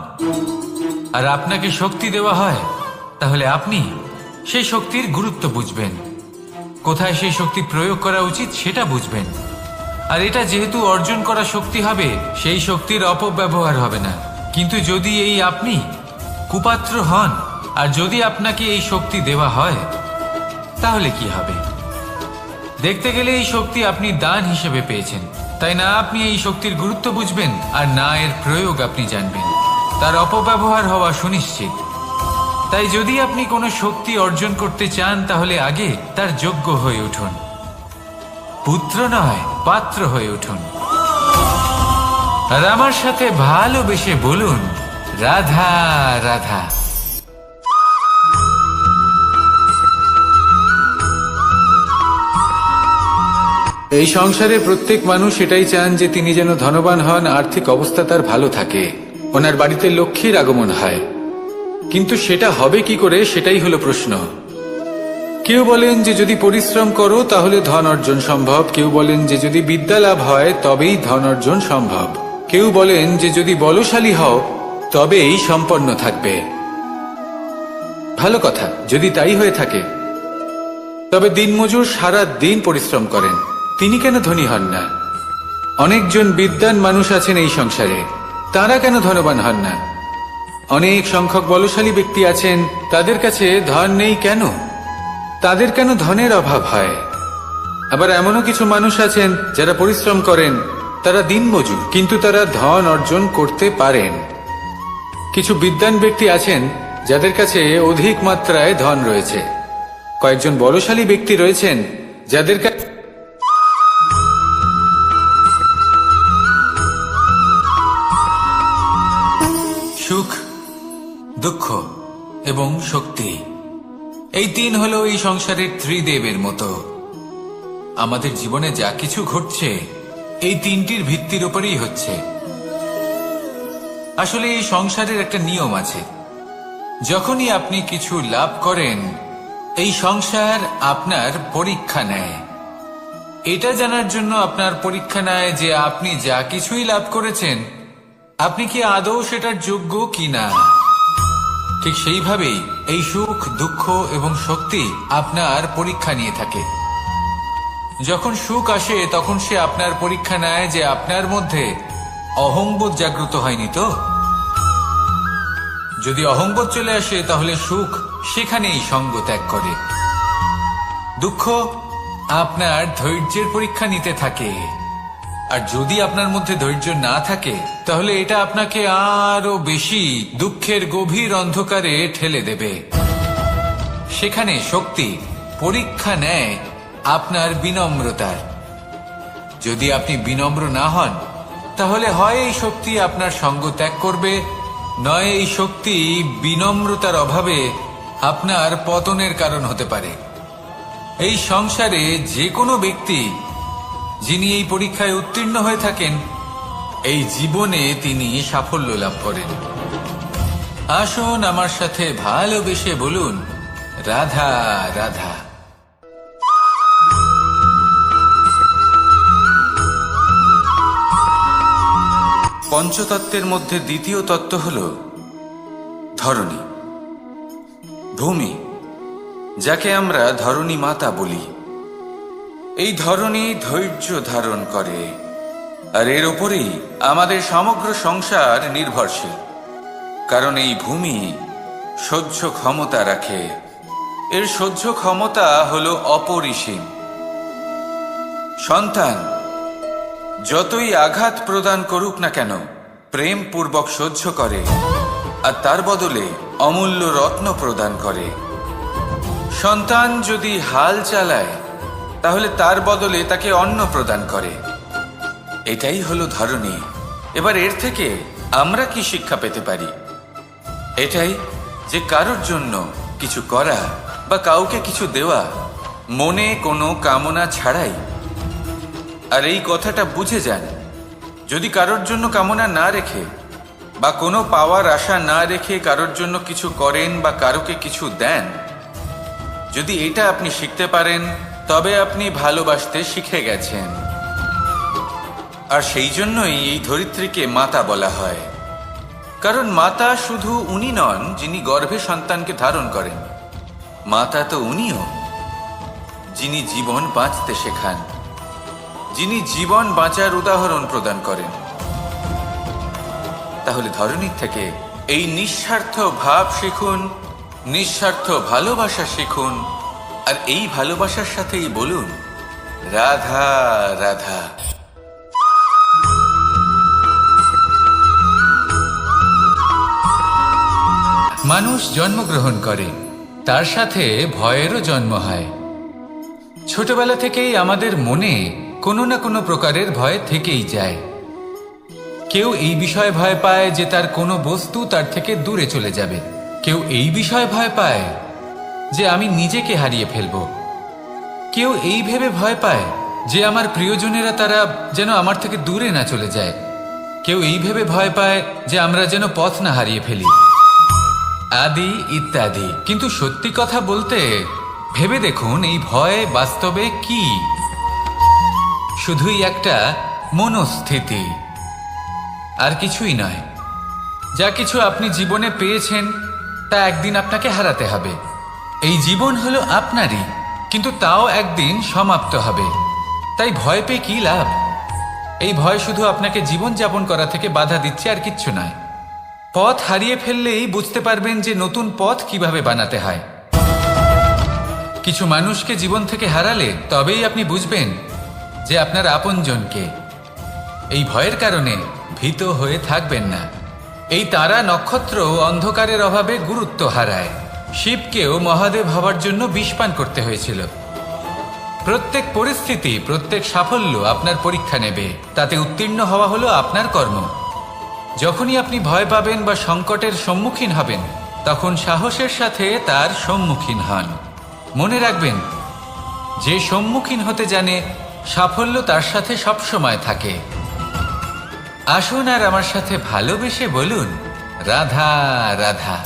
আর আপনাকে শক্তি দেওয়া হয়, তাহলে আপনি সেই শক্তির গুরুত্ব বুঝবেন, কোথায় সেই শক্তি প্রয়োগ করা উচিত সেটা বুঝবেন। আর এটা যেহেতু অর্জন করা শক্তি হবে, সেই শক্তির অপব্যবহার হবে না। কিন্তু যদি এই আপনি কুপাত্র হন আর যদি আপনাকে এই শক্তি দেওয়া হয়, তাহলে কি হবে? দেখতে গেলে এই শক্তি আপনি দান হিসেবে পেয়েছেন, তাই না আপনি এই শক্তির গুরুত্ব বুঝবেন আর না এর প্রয়োগ আপনি জানবেন। তার অপব্যবহার হওয়া সুনিশ্চিত। তাই যদি আপনি কোনো শক্তি অর্জন করতে চান, তাহলে আগে তার যোগ্য হয়ে উঠুন, পুত্র নয় পাত্র হয়ে উঠুন। আর আমার সাথে ভালোবেসে বলুন, রাধা রাধা। এই সংসারে প্রত্যেক মানুষ এটাই চান যে তিনি যেন ধনবান হন, আর্থিক অবস্থা তার ভালো থাকে, ওনার বাড়িতে লক্ষ্মীর আগমন হয়। কিন্তু সেটা হবে কি করে, সেটাই হলো প্রশ্ন। কেউ বলেন যে যদি পরিশ্রম করো তাহলে ধন অর্জন সম্ভব, কেউ বলেন যে যদি বিদ্যা লাভ হয় তবেই ধন অর্জন সম্ভব, কেউ বলেন যে যদি বলশালী হও তবেই সম্পন্ন থাকবে। ভালো কথা, যদি তাই হয়ে থাকে, তবে দিনমজুর সারা দিন পরিশ্রম করেন, তিনি কেন ধনী হন না? অনেকজন বিদ্বান মানুষ আছেন এই সংসারে, তারা কেন ধনবান হন না? অনেক সংখ্যক বলশালী ব্যক্তি আছেন, তাদের কাছে ধন নেই কেন? তাদের কেন ধনের অভাব হয়? আবার এমনও কিছু মানুষ আছেন যারা পরিশ্রম করেন, তারা দিনমজুর, কিন্তু তারা ধন অর্জন করতে পারেন। কিছু বিদ্বান ব্যক্তি আছেন যাদের কাছে অধিক মাত্রায় ধন রয়েছে। কয়েকজন বলশালী ব্যক্তি রয়েছেন যাদের কাছে সুখ, দুঃখ এবং শক্তি, এই তিন হলো এই সংসারের ত্রিদেবের মতো। আমাদের জীবনে যা কিছু ঘটছে এই তিনটির ভিত্তির উপরেই হচ্ছে। আসলে এই সংসারের একটা নিয়ম আছে, যখনই আপনি কিছু লাভ করেন এই সংসার আপনার পরীক্ষা নেয়। এটা জানার জন্য আপনার পরীক্ষা নেয় যে আপনি যা কিছুই লাভ করেছেন আপনি কি আদৌ সেটার যোগ্য কিনা। ঠিক সেইভাবেই এই সুখ, দুঃখ এবং শক্তি আপনার পরীক্ষা নিয়ে থাকে। যখন সুখ আসে তখন সে আপনার পরীক্ষা নেয় যে আপনার মধ্যে অহংবোধ জাগ্রত হয়নি তো। যদি অহংবোধ চলে আসে তাহলে সুখ সেখানেই সঙ্গ ত্যাগ করে। দুঃখ আপনার ধৈর্যের পরীক্ষা নিতে থাকে, আর যদি আপনার মধ্যে ধৈর্য না থাকে তাহলে এটা আপনাকে আরো বেশি দুঃখের গভীর অন্ধকারে ঠেলে দেবে। সেখানে শক্তি পরীক্ষা নেয় আপনার বিনম্রতার। যদি আপনি বিনম্র না হন তাহলে হয় এই শক্তি আপনার সঙ্গ ত্যাগ করবে, নয় এই শক্তি বিনম্রতার অভাবে আপনার পতনের কারণ হতে পারে। এই সংসারে যে কোনো ব্যক্তি যিনি এই পরীক্ষায় উত্তীর্ণ হয়ে থাকেন এই জীবনে তিনি সাফল্য লাভ করেন। আসুন আমার সাথে ভালোবেসে বলুন, রাধা রাধা। পঞ্চতত্ত্বের মধ্যে দ্বিতীয় তত্ত্ব হল ধরণী, ভূমি, যাকে আমরা ধরণী মাতা বলি। এই ধরণী ধৈর্য ধারণ করে, আর এর ওপরেই আমাদের সমগ্র সংসার নির্ভরশীল। কারণ এই ভূমি সহ্য ক্ষমতা রাখে, এর সহ্য ক্ষমতা হল অপরিসীম। সন্তান যতই আঘাত প্রদান করুক না কেন প্রেম পূর্বক সহ্য করে, আর তার বদলে অমূল্য রত্ন প্রদান করে। সন্তান যদি হাল চালায় তাহলে তার বদলে তাকে অন্ন প্রদান করে। এটাই হলো ধরণী। এবার এর থেকে আমরা কি শিক্ষা পেতে পারি? এটাই যে কারোর জন্য কিছু করা বা কাউকে কিছু দেওয়া মনে কোনো কামনা ছাড়াই। আর এই কথাটা বুঝে যান, যদি কারোর জন্য কামনা না রেখে বা কোনো পাওয়ার আশা না রেখে কারোর জন্য কিছু করেন বা কারোকে কিছু দেন, যদি এটা আপনি শিখতে পারেন তবে আপনি ভালোবাসতে শিখে গেছেন। আর সেই জন্যই এই ধরিত্রীকে মাতা বলা হয়। কারণ মাতা শুধু উনি নন যিনি গর্ভে সন্তানকে ধারণ করেন, মাতা তো উনিও যিনি জীবন বাঁচতে শেখান, যিনি জীবন বাঁচার উদাহরণ প্রদান করেন। তাহলে ধরণীর থেকে এই নিঃস্বার্থ ভাব শিখুন, নিঃস্বার্থ ভালোবাসা শিখুন, আর এই ভালোবাসার সাথেই বলুন, রাধা রাধা। মানুষ জন্মগ্রহণ করে, তার সাথে ভয়েরও জন্ম হয়। ছোটবেলা থেকেই আমাদের মনে কোনো না কোনো প্রকারের ভয় থেকেই যায়। কেউ এই বিষয়ে ভয় পায় যে তার কোনো বস্তু তার থেকে দূরে চলে যাবে, কেউ এই বিষয়ে ভয় পায় যে আমি নিজেকে হারিয়ে ফেলব, কেউ এই ভেবে ভয় পায় যে আমার প্রিয়জনেরা তারা যেন আমার থেকে দূরে না চলে যায়, কেউ এই ভেবে ভয় পায় যে আমরা যেন পথ না হারিয়ে ফেলি, আদি ইত্যাদি। কিন্তু সত্যি কথা বলতে ভেবে দেখুন এই ভয় বাস্তবে কি? শুধুই একটা মনস্থিতি, আর কিছুই নয়। যা কিছু আপনি জীবনে পেয়েছেন তা একদিন আপনাকে হারাতে হবে। এই জীবন হলো আপনারই, কিন্তু তাও একদিন সমাপ্ত হবে। তাই ভয় পেয়ে কি লাভ? এই ভয় শুধু আপনাকে জীবনযাপন করা থেকে বাধা দিচ্ছে, আর কিচ্ছু নয়। পথ হারিয়ে ফেললেই বুঝতে পারবেন যে নতুন পথ কিভাবে বানাতে হয়। কিছু মানুষকে জীবন থেকে হারালে তবেই আপনি বুঝবেন যে আপনার আপনজনকে। এই ভয়ের কারণে ভীত হয়ে থাকবেন না। এই তারা নক্ষত্র অন্ধকারের অভাবে গুরুত্ব হারায়। শিবকেও মহাদেব হবার জন্য বিষ পান করতে হয়েছিল। প্রত্যেক পরিস্থিতি, প্রত্যেক সাফল্য আপনার পরীক্ষা নেবে, তাতে উত্তীর্ণ হওয়া হলো আপনার কর্ম। যখনই আপনি ভয় পাবেন বা সংকটের সম্মুখীন হবেন তখন সাহসের সাথে তার সম্মুখীন হন। মনে রাখবেন, যে সম্মুখীন হতে জানে সাফল্য তার সাথে সবসময় থাকে। আসুন আর আমার সাথে ভালোবেসে বলুন, রাধা রাধা।